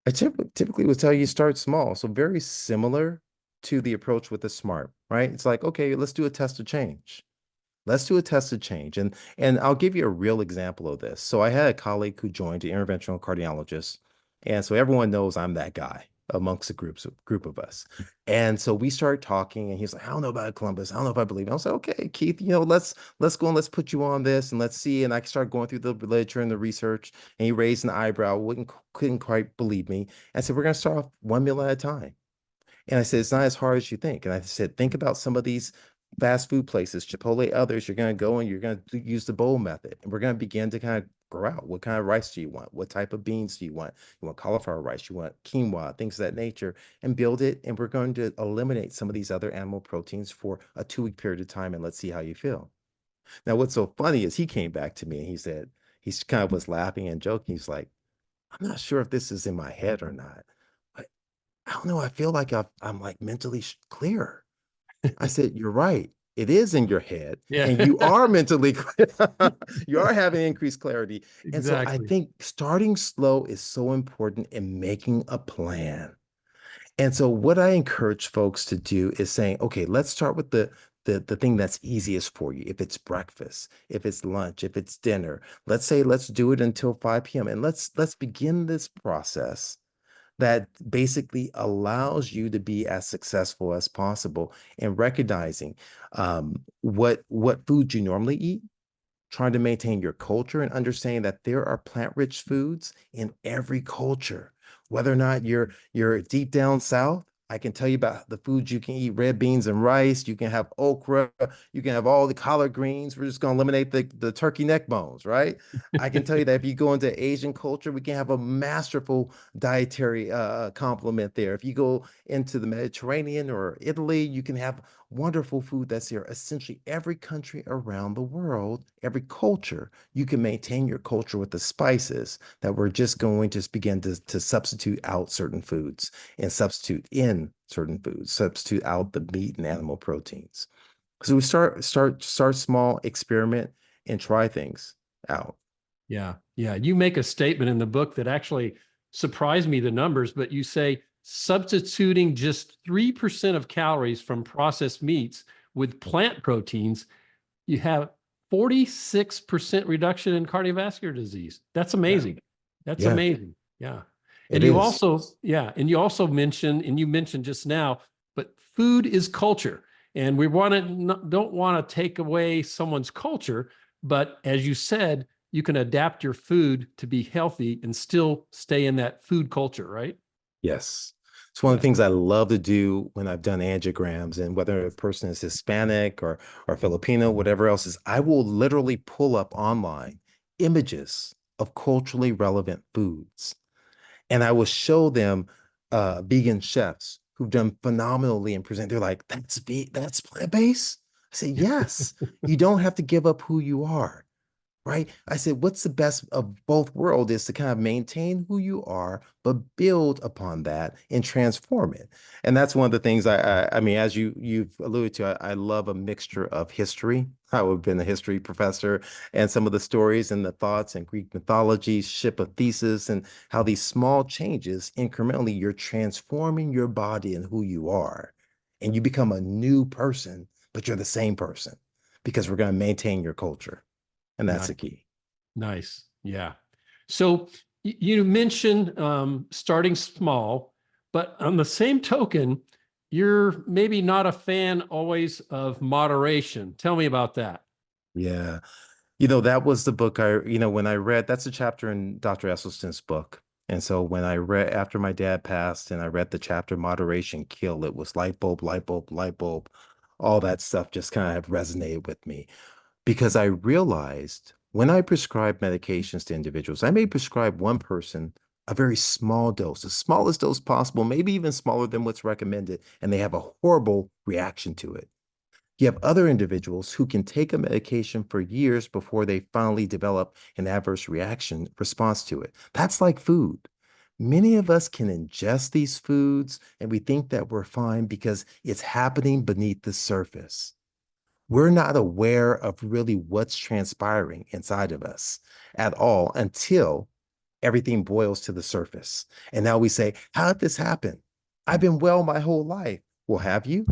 I typically would tell you start small. So very similar to the approach with the SMART, right? It's like, okay, let's do a test of change. Let's do a test of change. And I'll give you a real example of this. So I had a colleague who joined, an interventional cardiologist. And so everyone knows I'm that guy amongst the group of us. And so we started talking and he's like, I don't know about Columbus. I don't know if I believe it. I was like, okay, Keith, let's go and let's put you on this and let's see. And I started going through the literature and the research, and he raised an eyebrow, couldn't quite believe me. I said, we're going to start off one meal at a time. And I said, it's not as hard as you think. And I said, think about some of these fast food places, Chipotle, others. You're going to go and you're going to use the bowl method. And we're going to begin to kind of grow out. What kind of rice do you want? What type of beans do you want? You want cauliflower rice? You want quinoa, things of that nature, and build it. And we're going to eliminate some of these other animal proteins for a 2-week period of time. And let's see how you feel. Now, what's so funny is he came back to me and he said, he kind of was laughing and joking. He's like, I'm not sure if this is in my head or not, but I don't know. I feel like I'm like mentally clear. I said, you're right. it is in your head, Yeah, and you are mentally, you are having increased clarity. And so I exactly. think starting slow is so important in making a plan. And so what I encourage folks to do is saying, okay, let's start with the thing that's easiest for you. If it's breakfast, if it's lunch, if it's dinner, let's say let's do it until 5 p.m. and let's begin this process that basically allows you to be as successful as possible in recognizing what food you normally eat, trying to maintain your culture and understanding that there are plant-rich foods in every culture. Whether or not you're deep down south, I can tell you about the foods you can eat: red beans and rice. You can have okra. You can have all the collard greens. We're just going to eliminate the turkey neck bones, right? I can tell you that if you go into Asian culture, we can have a masterful dietary complement there. If you go into the Mediterranean or Italy, you can have wonderful food that's here. Essentially, every country around the world, every culture, you can maintain your culture with the spices that we're just going to begin to substitute out certain foods and substitute in certain foods, substitute out the meat and animal proteins. So we start small, experiment, and try things out. Yeah. Yeah. You make a statement in the book that actually surprised me, the numbers, but you say substituting just 3% of calories from processed meats with plant proteins, you have 46% reduction in cardiovascular disease. That's Yeah. amazing. That's Yeah, amazing. Yeah. it And you is. also, yeah, and you also mentioned, and you mentioned just now, but food is culture. And we don't want to take away someone's culture, but as you said, you can adapt your food to be healthy and still stay in that food culture, right? Yes. It's one of the Yeah. things I love to do when I've done angiograms, and whether a person is Hispanic or Filipino, whatever else is, I will literally pull up online images of culturally relevant foods. And I will show them vegan chefs who've done phenomenally and present. They're like, that's plant-based? I say, yes. You don't have to give up who you are, right? I said, what's the best of both worlds is to kind of maintain who you are, but build upon that and transform it. And that's one of the things I mean, as you've alluded to, I love a mixture of history. I've been a history professor, and some of the stories and the thoughts and Greek mythology, ship of Theseus, and how these small changes incrementally, you're transforming your body and who you are. And you become a new person, but you're the same person because we're going to maintain your culture. And that's Nice. the key. Nice. Yeah. So you mentioned starting small, but on the same token, you're maybe not a fan always of moderation. Tell me about that. Yeah. That was the book when I read, that's a chapter in Dr. Esselstyn's book. And so when I read after my dad passed and I read the chapter Moderation Kill, it was light bulb, light bulb, light bulb. All that stuff just kind of resonated with me because I realized when I prescribe medications to individuals, I may prescribe one person a very small dose, the smallest dose possible, maybe even smaller than what's recommended, and they have a horrible reaction to it. You have other individuals who can take a medication for years before they finally develop an adverse reaction response to it. That's like food. Many of us can ingest these foods and we think that we're fine because it's happening beneath the surface. We're not aware of really what's transpiring inside of us at all until everything boils to the surface. And now we say, how did this happen? I've been well my whole life. Well, have you?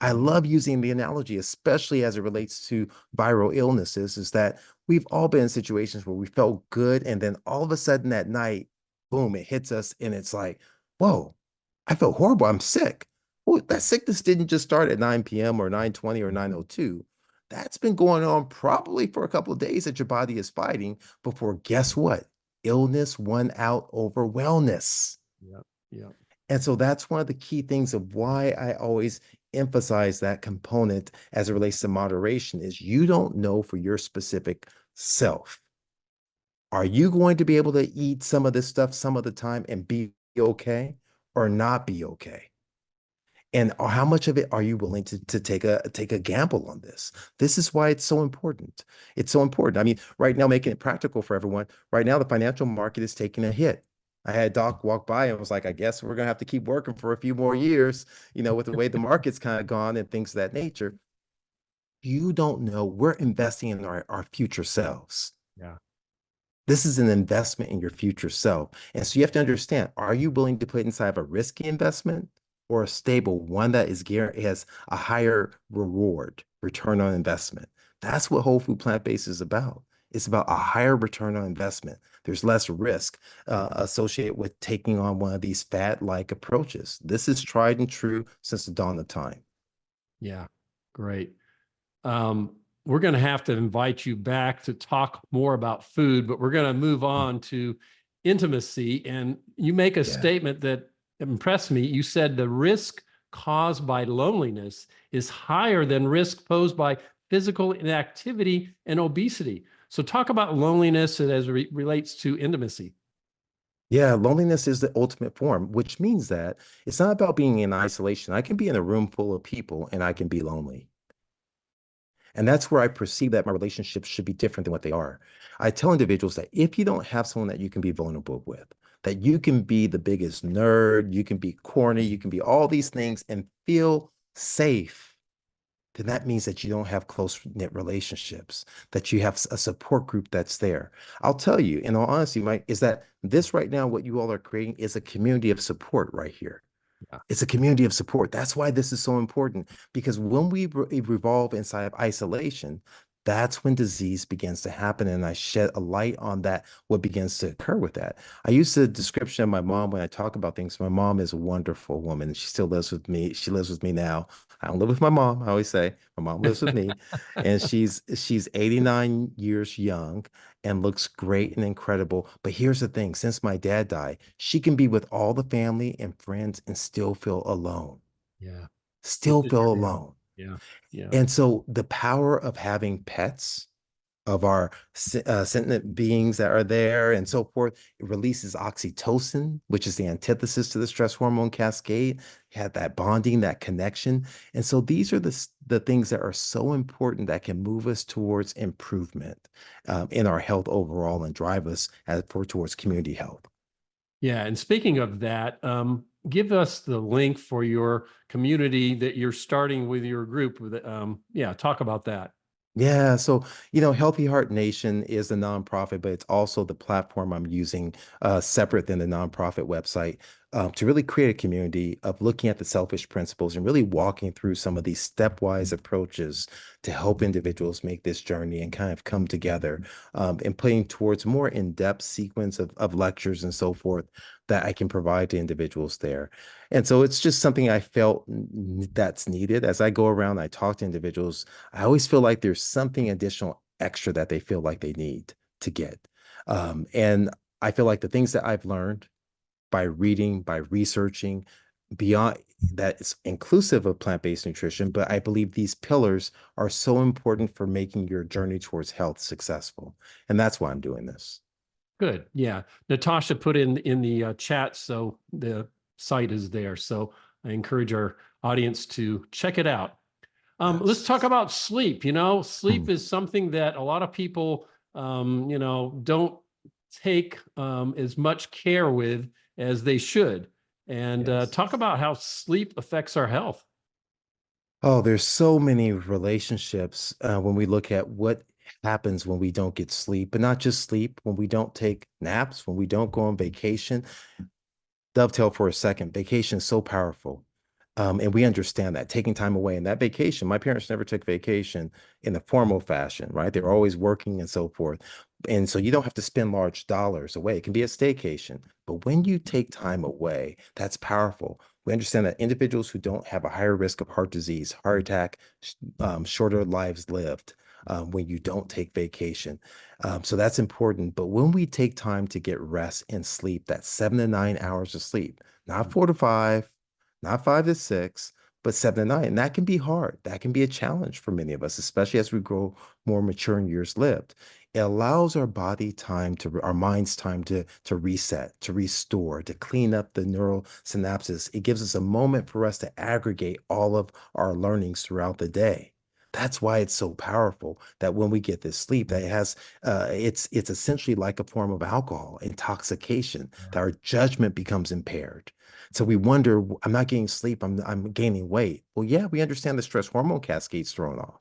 I love using the analogy, especially as it relates to viral illnesses, is that we've all been in situations where we felt good. And then all of a sudden that night, boom, it hits us. And it's like, whoa, I felt horrible. I'm sick. Well, that sickness didn't just start at 9 p.m. or 9:20 or 9:02. That's been going on probably for a couple of days that your body is fighting before, guess what? Illness won out over wellness. Yeah. Yeah. And so that's one of the key things of why I always emphasize that component as it relates to moderation is you don't know for your specific self. Are you going to be able to eat some of this stuff some of the time and be okay or not be okay? And how much of it are you willing to take a gamble on this? This is why it's so important. It's so important. I mean, right now, making it practical for everyone, right now, the financial market is taking a hit. I had Doc walk by and was like, I guess we're gonna have to keep working for a few more years, with the way the market's kind of gone and things of that nature. you don't know, we're investing in our future selves. Yeah. This is an investment in your future self. And so you have to understand, are you willing to put inside of a risky investment or a stable one that has a higher return on investment? That's what whole food plant-based is about. It's about a higher return on investment. There's less risk associated with taking on one of these fad-like approaches. This is tried and true since the dawn of time. Yeah. Great. We're going to have to invite you back to talk more about food, but we're going to move on to intimacy. And you make a statement that impressed me. You said the risk caused by loneliness is higher than risk posed by physical inactivity and obesity. So talk about loneliness as it relates to intimacy. Yeah, loneliness is the ultimate form, which means that it's not about being in isolation. I can be in a room full of people and I can be lonely. And that's where I perceive that my relationships should be different than what they are. I tell individuals that if you don't have someone that you can be vulnerable with, that you can be the biggest nerd, you can be corny, you can be all these things and feel safe, then that means that you don't have close knit relationships, that you have a support group that's there. I'll tell you, in all honesty, Mike, is that this right now, what you all are creating is a community of support right here. Yeah. It's a community of support. That's why this is so important, because when we revolve inside of isolation, that's when disease begins to happen. And I shed a light on that, what begins to occur with that. I use the description of my mom when I talk about things. My mom is a wonderful woman. She still lives with me. She lives with me now. I don't live with my mom. I always say my mom lives with me, and she's 89 years young and looks great and incredible. But here's the thing, since my dad died, she can be with all the family and friends and still feel alone, Yeah. still feel alone. Yeah. Yeah. And so the power of having pets, of our sentient beings that are there and so forth, it releases oxytocin, which is the antithesis to the stress hormone cascade, had that bonding, that connection. And so these are the things that are so important that can move us towards improvement in our health overall and drive us towards community health. Yeah. And speaking of that, give us the link for your community that you're starting with your group. Yeah, talk about that. Yeah, so Healthy Heart Nation is a nonprofit, but it's also the platform I'm using separate than the nonprofit website to really create a community of looking at the selfish principles and really walking through some of these stepwise approaches to help individuals make this journey and kind of come together and putting towards more in-depth sequence of lectures and so forth that I can provide to individuals there. And so it's just something I felt that's needed. As I go around, I talk to individuals, I always feel like there's something additional extra that they feel like they need to get. And I feel like the things that I've learned by reading, by researching, beyond that, it's inclusive of plant-based nutrition, but I believe these pillars are so important for making your journey towards health successful. And that's why I'm doing this. Good. Yeah. Natasha put in the chat, so the site is there. So I encourage our audience to check it out. Let's talk about sleep. Sleep is something that a lot of people, don't take as much care with as they should. And talk about how sleep affects our health. Oh, there's so many relationships when we look at what happens when we don't get sleep, but not just sleep, when we don't take naps, when we don't go on vacation. Dovetail for a second. Vacation is so powerful. And we understand that taking time away and that vacation, my parents never took vacation in a formal fashion, right? They're always working and so forth. And so you don't have to spend large dollars away. It can be a staycation. But when you take time away, that's powerful. We understand that individuals who don't have a higher risk of heart disease, heart attack, shorter lives lived when you don't take vacation. So that's important. But when we take time to get rest and sleep, that's 7 to 9 hours of sleep, not 4 to 5, not 5 to 6, but 7 to 9. And that can be hard. That can be a challenge for many of us, especially as we grow more mature in years lived. It allows our body time our mind's time to reset, to restore, to clean up the neural synapses. It gives us a moment for us to aggregate all of our learnings throughout the day. That's why it's so powerful that when we get this sleep, that it's essentially like a form of alcohol intoxication, that our judgment becomes impaired. So we wonder, I'm not getting sleep, I'm gaining weight. Well, yeah, we understand the stress hormone cascade's thrown off,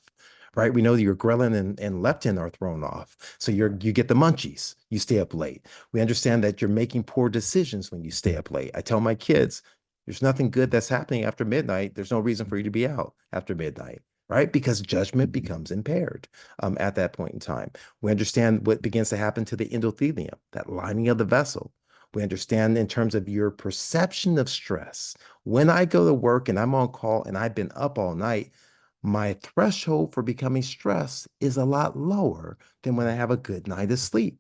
right? We know that your ghrelin and leptin are thrown off. So you get the munchies, you stay up late. We understand that you're making poor decisions when you stay up late. I tell my kids, there's nothing good that's happening after midnight. There's no reason for you to be out after midnight, right? Because judgment becomes impaired at that point in time. We understand what begins to happen to the endothelium, that lining of the vessel. We understand in terms of your perception of stress. When I go to work and I'm on call and I've been up all night, my threshold for becoming stressed is a lot lower than when I have a good night of sleep.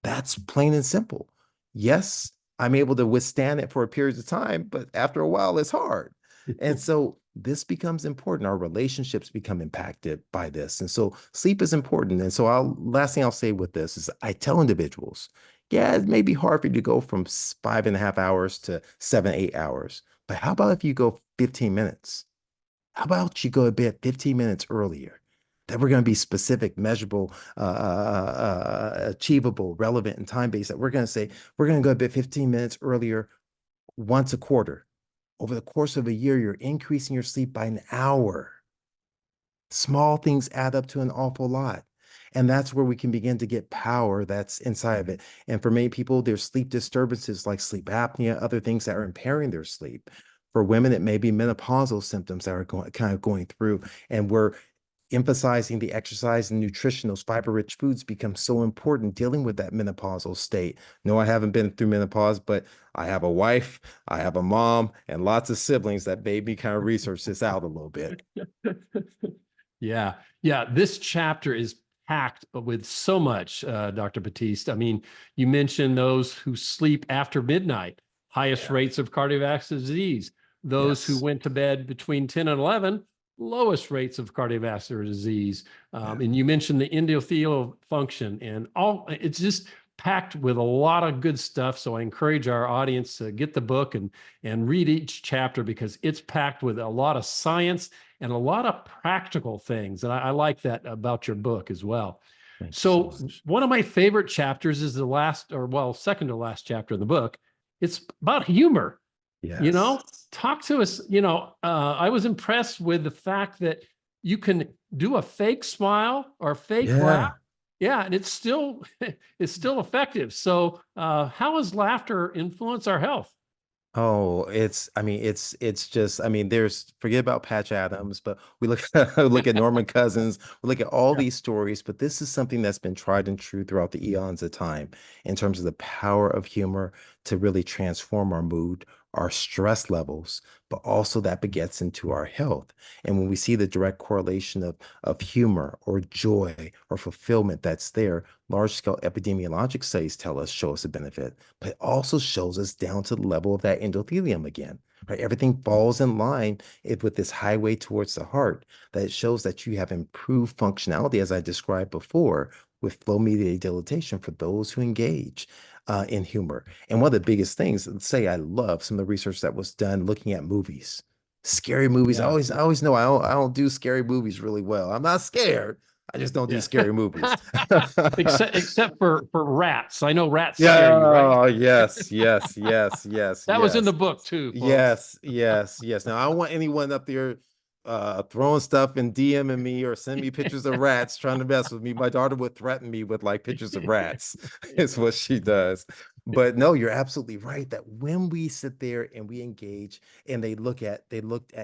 That's plain and simple. Yes, I'm able to withstand it for a period of time, but after a while, it's hard. And so this becomes important. Our relationships become impacted by this. And so sleep is important. And so last thing I'll say with this is I tell individuals, yeah, it may be hard for you to go from 5.5 hours to 7, 8 hours, but how about if you go 15 minutes? How about you go to bed 15 minutes earlier? That we're going to be specific, measurable, achievable, relevant, and time-based. That we're going to say we're going to go to bed 15 minutes earlier once a quarter. Over the course of a year, you're increasing your sleep by an hour. Small things add up to an awful lot. And that's where we can begin to get power that's inside of it. And for many people, there's sleep disturbances like sleep apnea, other things that are impairing their sleep. For women, it may be menopausal symptoms that are going through. And we're emphasizing the exercise and nutrition, those fiber-rich foods become so important dealing with that menopausal state. No, I haven't been through menopause, but I have a wife, I have a mom, and lots of siblings that made me kind of research this out a little bit. Yeah. Yeah. This chapter is packed with so much, Dr. Batiste. I mean, you mentioned those who sleep after midnight, highest rates of cardiovascular disease. Those who went to bed between 10 and 11, lowest rates of cardiovascular disease. And you mentioned the endothelial function and it's just packed with a lot of good stuff. So I encourage our audience to get the book and read each chapter because it's packed with a lot of science and a lot of practical things. And I like that about your book as well. So one of my favorite chapters is the last, or well, second to last chapter in the book. It's about humor. Yes. Talk to us. I was impressed with the fact that you can do a fake smile or fake laugh. Yeah, and it's still effective. So how does laughter influence our health? Oh, it's just, forget about Patch Adams, but we look at Norman Cousins, we look at all these stories, but this is something that's been tried and true throughout the eons of time in terms of the power of humor to really transform our mood, our stress levels, but also that begets into our health. And when we see the direct correlation of humor or joy or fulfillment that's there, large scale epidemiologic studies show us a benefit, but it also shows us down to the level of that endothelium again, right? Everything falls in line with this highway towards the heart, that it shows that you have improved functionality, as I described before, with flow mediated dilatation for those who engage in humor. And one of the biggest things, let's say I love some of the research that was done looking at movies. Scary movies. I always know I don't do scary movies really well. I'm not scared. I just don't do scary movies. except for rats. I know rats scare you, right? Oh, yes, yes, yes, yes, That was in the yes. book too, folks. Yes, yes, yes. Now I don't want anyone up there throwing stuff and DMing me or sending me pictures of rats trying to mess with me. My daughter would threaten me with like pictures of rats. Is what she does. But no, you're absolutely right that when we sit there and we engage and they looked at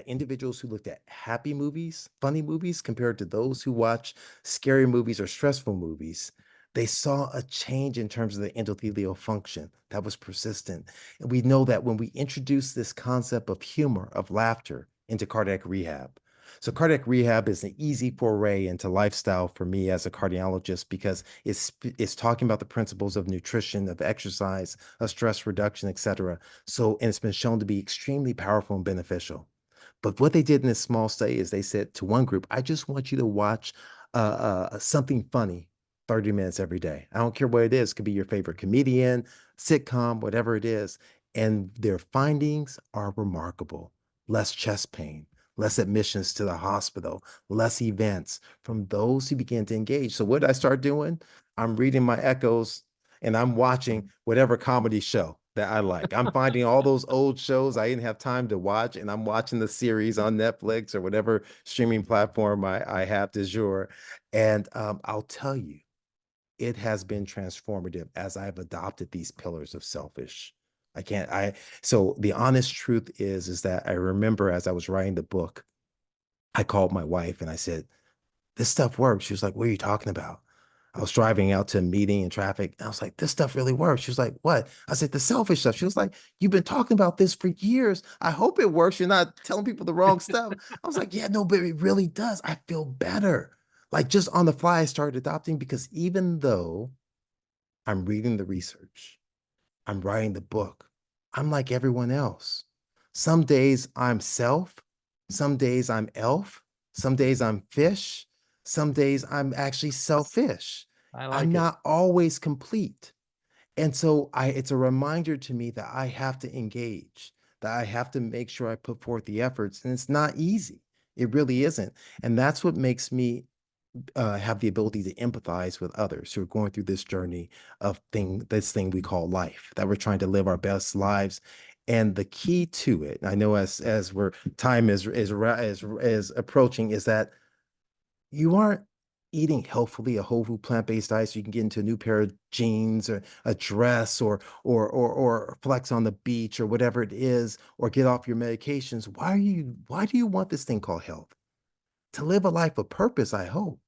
individuals who looked at happy movies, funny movies compared to those who watch scary movies or stressful movies, they saw a change in terms of the endothelial function that was persistent. And we know that when we introduce this concept of humor, of laughter into cardiac rehab. So cardiac rehab is an easy foray into lifestyle for me as a cardiologist because it's talking about the principles of nutrition, of exercise, of stress reduction, et cetera. So, and it's been shown to be extremely powerful and beneficial. But what they did in this small study is they said to one group, I just want you to watch something funny 30 minutes every day. I don't care what it is. It could be your favorite comedian, sitcom, whatever it is. And their findings are remarkable. Less chest pain, less admissions to the hospital, less events from those who begin to engage. So what did I start doing? I'm reading my echoes and I'm watching whatever comedy show that I like. I'm finding all those old shows I didn't have time to watch, and I'm watching the series on Netflix or whatever streaming platform I have du jour. And I'll tell you, it has been transformative as I've adopted these pillars of selfish. I can't, I, so the honest truth is that I remember as I was writing the book, I called my wife and I said, this stuff works. She was like, what are you talking about? I was driving out to a meeting in traffic. And I was like, this stuff really works. She was like, what? I said, the selfish stuff. She was like, you've been talking about this for years. I hope it works. You're not telling people the wrong stuff. I was like, yeah, no, but it really does. I feel better. Like just on the fly, I started adopting because even though I'm reading the research, I'm writing the book, I'm like everyone else. Some days I'm self, some days I'm elf, some days I'm fish, some days I'm actually selfish. I I'm like it. not always complete. And so it's a reminder to me that I have to engage, that I have to make sure I put forth the efforts. And it's not easy. It really isn't. And that's what makes me have the ability to empathize with others who are going through this journey of this thing we call life, that we're trying to live our best lives. And the key to it, I know as we're time is approaching, is that you aren't eating healthfully a whole food plant-based diet so you can get into a new pair of jeans or a dress or flex on the beach or whatever it is, or get off your medications. Why do you want this thing called health? To live a life of purpose, I hope.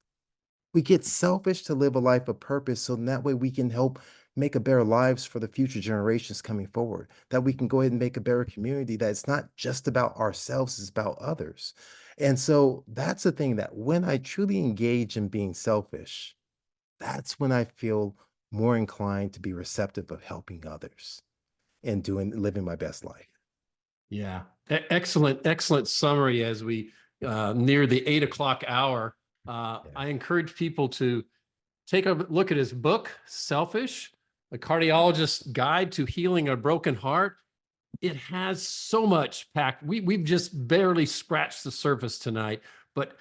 We get selfish to live a life of purpose so that way we can help make a better lives for the future generations coming forward, that we can go ahead and make a better community, that it's not just about ourselves, it's about others. And so that's the thing, that when I truly engage in being selfish, that's when I feel more inclined to be receptive of helping others and living my best life. Yeah. Excellent, excellent summary as we near the 8 o'clock hour. Yeah. I encourage people to take a look at his book, Selfish, A Cardiologist's Guide to Healing a Broken Heart. It has so much packed. We've just barely scratched the surface tonight. But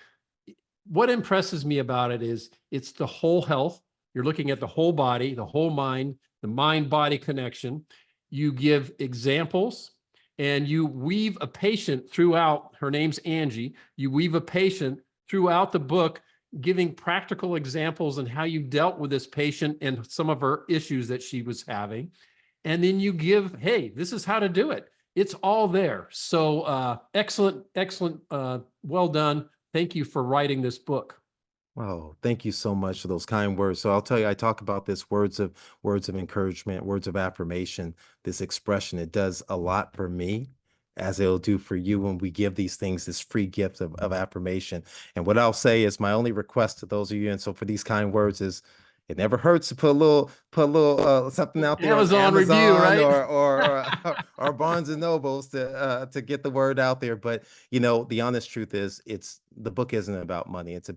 what impresses me about it is it's the whole health. You're looking at the whole body, the whole mind, the mind-body connection. You give examples and you weave a patient throughout. Her name's Angie. You weave a patient throughout the book, giving practical examples on how you dealt with this patient and some of her issues that she was having. And then you give, hey, this is how to do it. It's all there. So excellent, excellent. Well done. Thank you for writing this book. Well, thank you so much for those kind words. So I'll tell you, I talk about this words of encouragement, words of affirmation, this expression. It does a lot for me, as it'll do for you when we give these things this free gift of affirmation. And what I'll say is my only request to those of you, and so for these kind words, is it never hurts to put a little something out there on Amazon review, Amazon right? or Barnes and Nobles to get the word out there. But the honest truth is, the book isn't about money. It's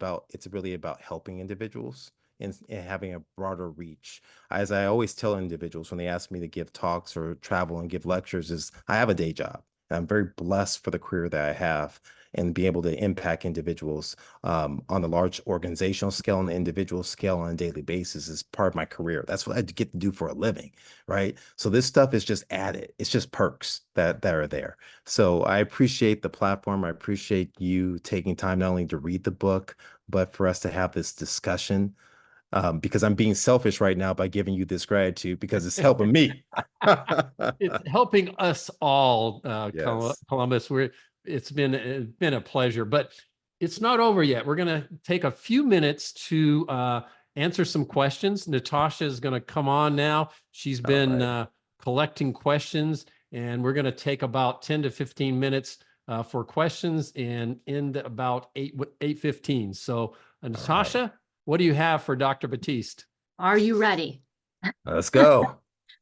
really about helping individuals and having a broader reach. As I always tell individuals when they ask me to give talks or travel and give lectures, is I have a day job. And I'm very blessed for the career that I have and be able to impact individuals on a large organizational scale and the individual scale on a daily basis is part of my career. That's what I get to do for a living, right? So this stuff is just added. It's just perks that are there. So I appreciate the platform. I appreciate you taking time not only to read the book, but for us to have this discussion. Because I'm being selfish right now by giving you this gratitude because it's helping me. It's helping us all, Yes. Columbus. It's been a pleasure, but it's not over yet. We're going to take a few minutes to answer some questions. Natasha is going to come on now. She's All been right. collecting questions, and we're going to take about 10 to 15 minutes for questions and end about 8:15. So, All right. Natasha, what do you have for Dr. Batiste? Are you ready? Let's go.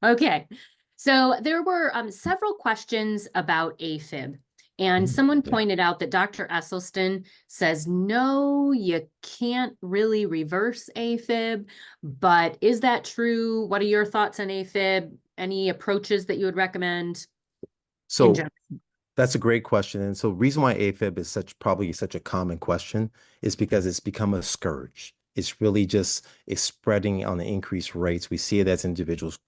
Okay. So there were several questions about AFib. And someone Yeah. pointed out that Dr. Esselstyn says, no, you can't really reverse AFib. But is that true? What are your thoughts on AFib? Any approaches that you would recommend in So general? that's a great question. And so reason why AFib is probably such a common question is because it's become a scourge. It's spreading on the increased rates. We see it as individuals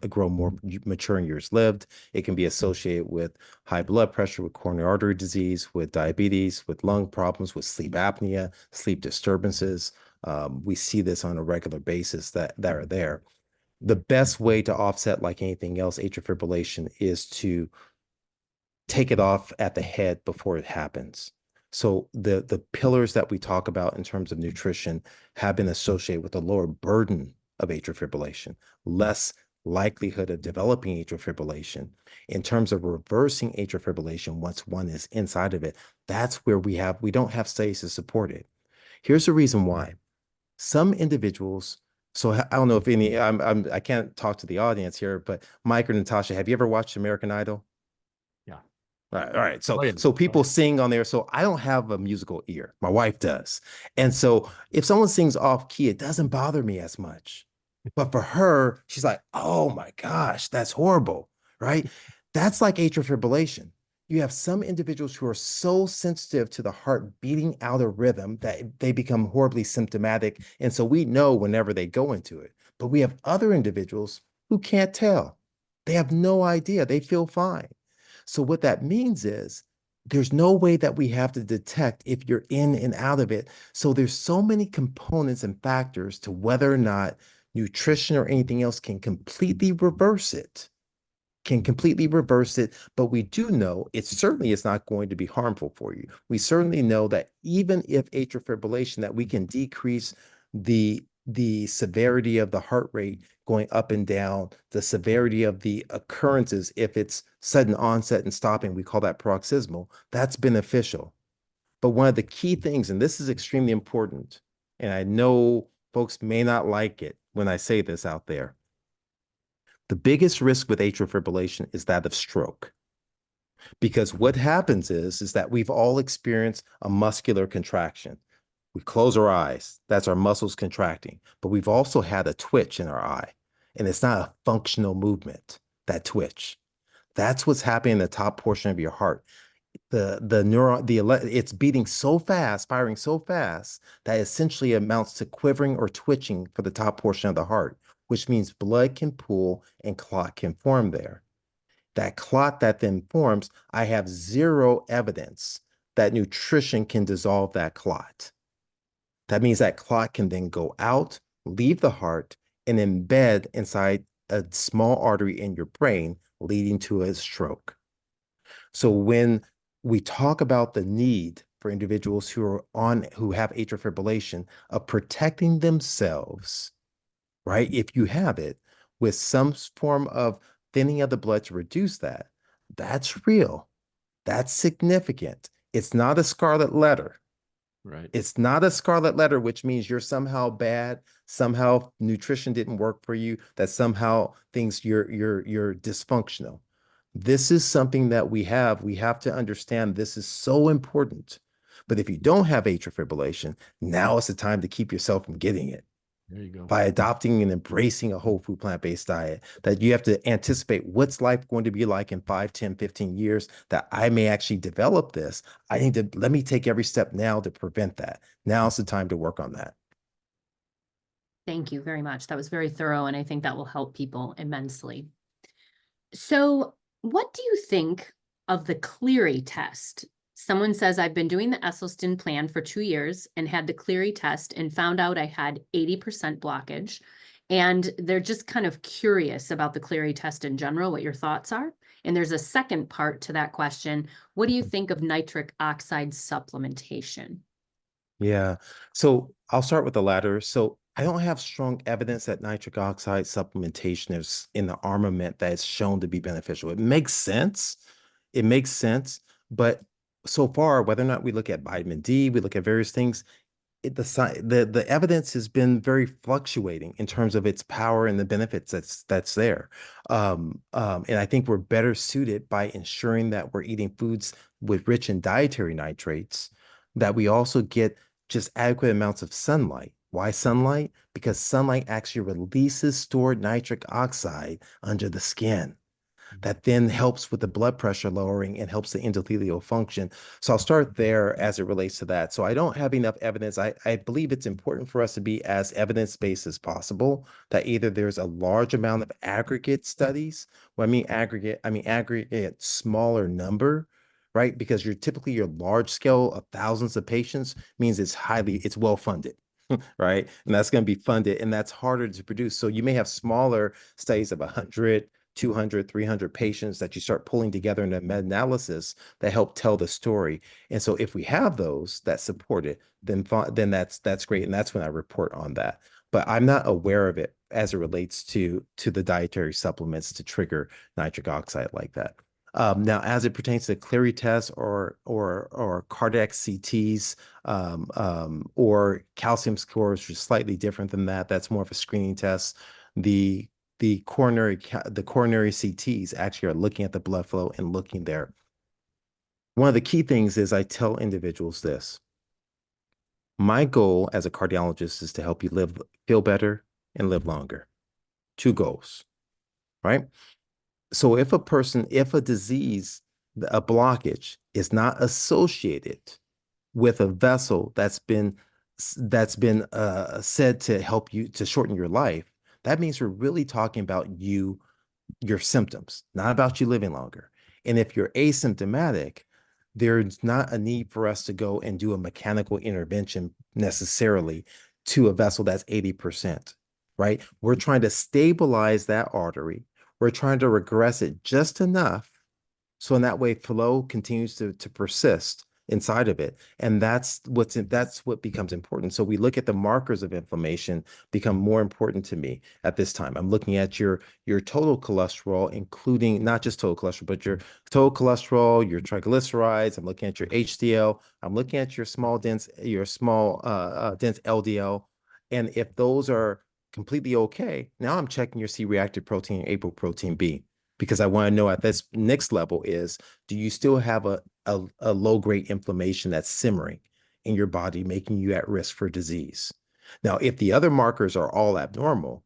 grow more mature in years lived. It can be associated with high blood pressure, with coronary artery disease, with diabetes, with lung problems, with sleep apnea, sleep disturbances. We see this on a regular basis that are there. The best way to offset, like anything else, atrial fibrillation is to take it off at the head before it happens. So the pillars that we talk about in terms of nutrition have been associated with a lower burden of atrial fibrillation, less likelihood of developing atrial fibrillation. In terms of reversing atrial fibrillation, once one is inside of it, that's where we don't have studies to support it. Here's the reason why. Some individuals, so I don't know if any, I can't talk to the audience here, but Mike or Natasha, have you ever watched American Idol? Yeah. All right. So, Oh, yeah. so people sing on there. So I don't have a musical ear. My wife does. And so if someone sings off key, it doesn't bother me as much. But for her, she's like, oh my gosh, that's horrible. Right. That's like atrial fibrillation. You have some individuals who are so sensitive to the heart beating out of rhythm that they become horribly symptomatic. And so we know whenever they go into it. But we have other individuals who can't tell. They have no idea. They feel fine. So what that means is there's no way that we have to detect if you're in and out of it. So there's so many components and factors to whether or not nutrition or anything else can completely reverse it. But we do know it certainly is not going to be harmful for you. We certainly know that even if atrial fibrillation, that we can decrease the severity of the heart rate going up and down, the severity of the occurrences, if it's sudden onset and stopping, we call that paroxysmal, that's beneficial. But one of the key things, and this is extremely important, and I know folks may not like it when I say this out there, the biggest risk with atrial fibrillation is that of stroke. Because what happens is that we've all experienced a muscular contraction. We close our eyes, that's our muscles contracting, but we've also had a twitch in our eye, and it's not a functional movement, that twitch. That's what's happening in the top portion of your heart. It's beating so fast, firing so fast, that essentially amounts to quivering or twitching for the top portion of the heart, which means blood can pool and clot can form there. That clot that then forms, I have zero evidence that nutrition can dissolve that clot. That means that clot can then go out, leave the heart, and embed inside a small artery in your brain, leading to a stroke. So when we talk about the need for individuals who have atrial fibrillation of protecting themselves, right? If you have it, with some form of thinning of the blood to reduce that, that's real. That's significant. It's not a scarlet letter. Right. It's not a scarlet letter, which means you're somehow bad, somehow nutrition didn't work for you, that somehow you're dysfunctional. This is something that we have. We have to understand this is so important. But if you don't have atrial fibrillation, now is the time to keep yourself from getting it There you go. by adopting and embracing a whole food plant-based diet. That you have to anticipate what's life going to be like in 5, 10, 15 years, that I may actually develop this. Let me take every step now to prevent that. Now's the time to work on that. Thank you very much. That was very thorough, and I think that will help people immensely. So what do you think of the Cleary test? Someone says, I've been doing the Esselstyn plan for 2 years and had the Cleary test and found out I had 80% blockage. And they're just kind of curious about the Cleary test in general, what your thoughts are. And there's a second part to that question. What do you think of nitric oxide supplementation? Yeah. So I'll start with the latter. So I don't have strong evidence that nitric oxide supplementation is in the armament that is shown to be beneficial. It makes sense. It makes sense. But so far, whether or not we look at vitamin D, we look at various things, the evidence has been very fluctuating in terms of its power and the benefits that's there. And I think we're better suited by ensuring that we're eating foods with rich in dietary nitrates, that we also get just adequate amounts of sunlight. Why sunlight? Because sunlight actually releases stored nitric oxide under the skin. that then helps with the blood pressure lowering and helps the endothelial function. So I'll start there as it relates to that. So I don't have enough evidence. I believe it's important for us to be as evidence-based as possible, that either there's a large amount of aggregate studies. When I mean aggregate smaller number, right? Because you're typically your large scale of thousands of patients means it's well funded. Right. And that's going to be funded, and that's harder to produce. So you may have smaller studies of 100, 200, 300 patients that you start pulling together in a meta-analysis that help tell the story. And so if we have those that support it, then that's great. And that's when I report on that. But I'm not aware of it as it relates to the dietary supplements to trigger nitric oxide like that. Now, as it pertains to Cleary tests or cardiac CTs, or calcium scores, which is slightly different than that. That's more of a screening test. The coronary CTs actually are looking at the blood flow and looking there. One of the key things is I tell individuals this. My goal as a cardiologist is to help you feel better and live longer. Two goals, right? So if a disease, a blockage is not associated with a vessel that's been said to help you to shorten your life, that means we're really talking about your symptoms, not about you living longer. And if you're asymptomatic, there's not a need for us to go and do a mechanical intervention necessarily to a vessel that's 80%, right? We're trying to stabilize that artery. We're trying to regress it just enough so in that way flow continues to persist inside of it. And that's what becomes important. So we look at the markers of inflammation become more important to me at this time. I'm looking at your total cholesterol, including not just total cholesterol, but your total cholesterol, your triglycerides. I'm looking at your HDL. I'm looking at your dense LDL. And if those are completely okay, now I'm checking your C-reactive protein and apoprotein B, because I want to know at this next level is, do you still have a low-grade inflammation that's simmering in your body, making you at risk for disease? Now, if the other markers are all abnormal,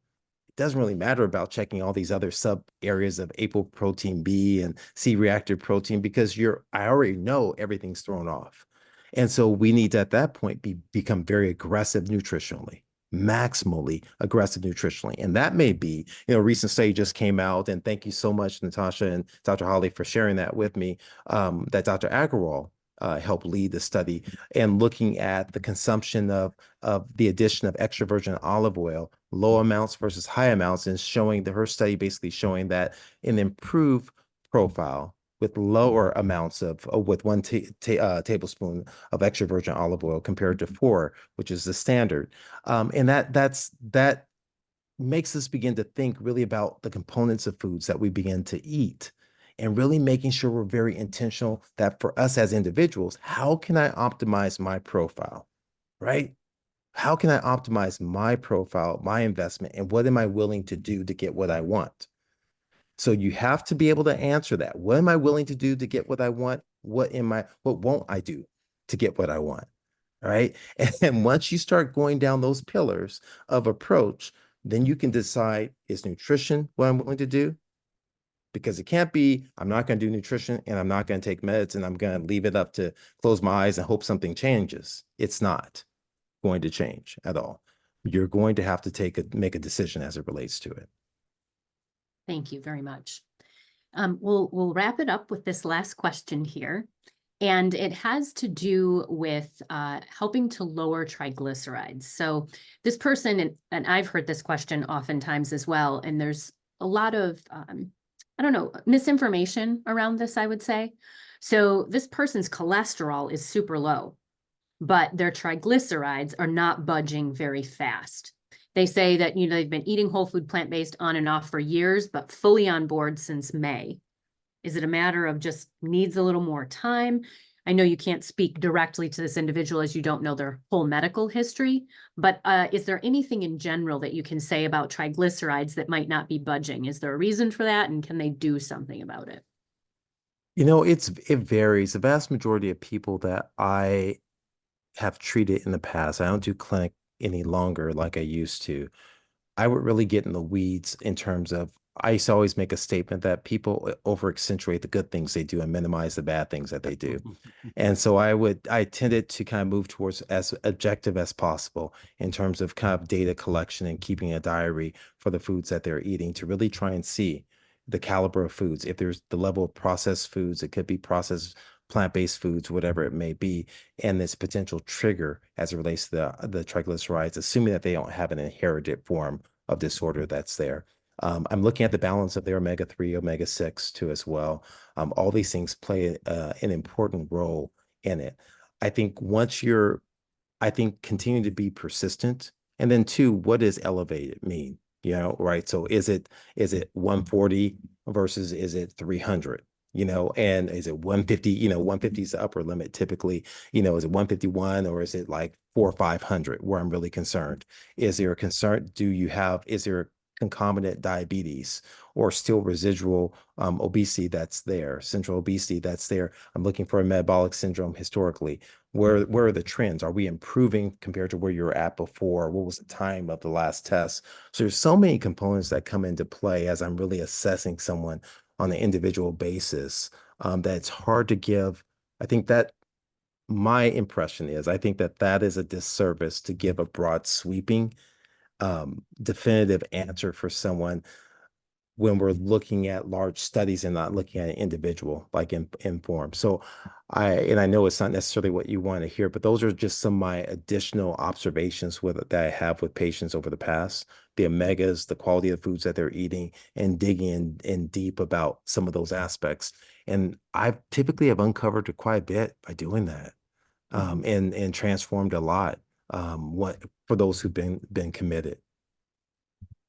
it doesn't really matter about checking all these other sub areas of apoprotein B and C-reactive protein, because I already know everything's thrown off. And so we need to, at that point, become very aggressive nutritionally, maximally aggressive nutritionally. And that may be, a recent study just came out, and thank you so much, Natasha and Dr. Hollie, for sharing that with me, that Dr. Agarwal helped lead the study, and looking at the consumption of the addition of extra virgin olive oil, low amounts versus high amounts, and her study basically showing that an improved profile with lower amounts with one tablespoon of extra virgin olive oil compared to 4, which is the standard. And that makes us begin to think really about the components of foods that we begin to eat, and really making sure we're very intentional that for us as individuals, how can I optimize my profile, right? How can I optimize my profile, my investment, and what am I willing to do to get what I want? So you have to be able to answer that. What am I willing to do to get what I want? What won't I do to get what I want? All right. And once you start going down those pillars of approach, then you can decide, is nutrition what I'm willing to do? Because it can't be, I'm not going to do nutrition and I'm not going to take meds and I'm going to leave it up to close my eyes and hope something changes. It's not going to change at all. You're going to have to make a decision as it relates to it. Thank you very much. We'll wrap it up with this last question here. And it has to do with helping to lower triglycerides. So this person, and I've heard this question oftentimes as well, and there's a lot of, I don't know, misinformation around this, I would say. So this person's cholesterol is super low, but their triglycerides are not budging very fast. They say that, they've been eating whole food, plant-based on and off for years, but fully on board since May. Is it a matter of just needs a little more time? I know you can't speak directly to this individual as you don't know their whole medical history, but is there anything in general that you can say about triglycerides that might not be budging? Is there a reason for that, and can they do something about it? It varies. The vast majority of people that I have treated in the past, I don't do clinic any longer like I used to. I would really get in the weeds in terms of I used to always make a statement that people over accentuate the good things they do and minimize the bad things that they do. And so I tended to kind of move towards as objective as possible in terms of kind of data collection and keeping a diary for the foods that they're eating to really try and see the caliber of foods. If there's the level of processed foods, it could be processed plant-based foods, whatever it may be, and this potential trigger as it relates to the triglycerides, assuming that they don't have an inherited form of disorder that's there. I'm looking at the balance of their omega-3, omega-6 too as well. All these things play an important role in it. I think I think continue to be persistent. And then two, what does elevated mean? Right? So is it 140 versus is it 300? And is it 150? 150 is the upper limit typically. Is it 151 or is it like 4 or 500 where I'm really concerned? Is there a concern? Is there concomitant diabetes or still residual obesity that's there, central obesity that's there? I'm looking for a metabolic syndrome historically. Where are the trends? Are we improving compared to where you were at before? What was the time of the last test? So there's so many components that come into play as I'm really assessing someone on an individual basis, that it's hard to give. I think that my impression is, I think that that is a disservice to give a broad sweeping definitive answer for someone when we're looking at large studies and not looking at an individual like in form. So I know it's not necessarily what you want to hear, but those are just some of my additional observations that I have with patients over the past, the omegas, the quality of the foods that they're eating, and digging in deep about some of those aspects. And I typically have uncovered quite a bit by doing that, and transformed a lot, what for those who've been committed.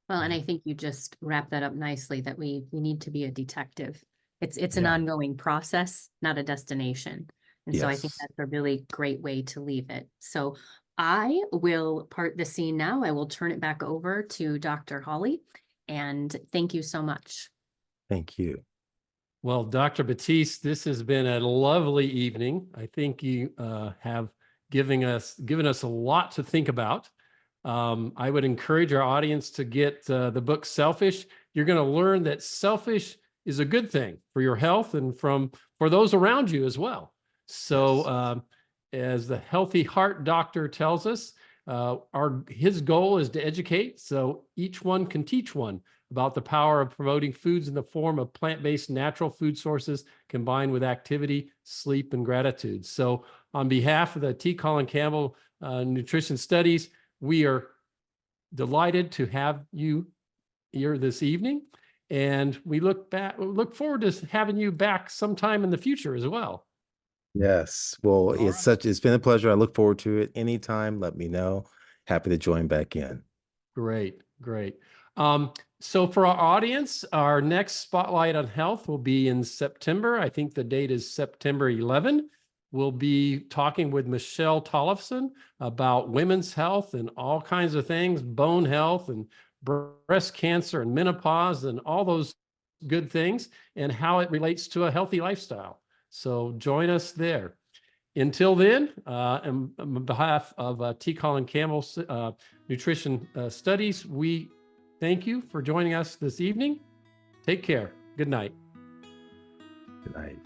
Well, and I think you just wrap that up nicely, that we need to be a detective. It's an Yeah. ongoing process, not a destination. And so I think Yes. that's a really great way to leave it. So I will part the scene now. I will turn it back over to Dr. Hollie, and thank you so much. Thank you. Well, Dr. Batiste, this has been a lovely evening. I think you have given us a lot to think about. I would encourage our audience to get the book Selfish. You're going to learn that selfish is a good thing for your health and for those around you as well. So as the Healthy Heart Doctor tells us, his goal is to educate so each one can teach one about the power of promoting foods in the form of plant-based natural food sources combined with activity, sleep, and gratitude. So on behalf of the T. Colin Campbell Nutrition Studies, we are delighted to have you here this evening, and we look forward to having you back sometime in the future as well. Yes. Well, All right. it's been a pleasure. I look forward to it. Anytime, let me know. Happy to join back in. Great, great. So for our audience, our next Spotlight on Health will be in September. I think the date is September 11. We'll be talking with Michelle Tollefson about women's health and all kinds of things, bone health and breast cancer and menopause and all those good things, and how it relates to a healthy lifestyle. So join us there. Until then, on behalf of T. Colin Campbell's Nutrition Studies, we thank you for joining us this evening. Take care. Good night. Good night.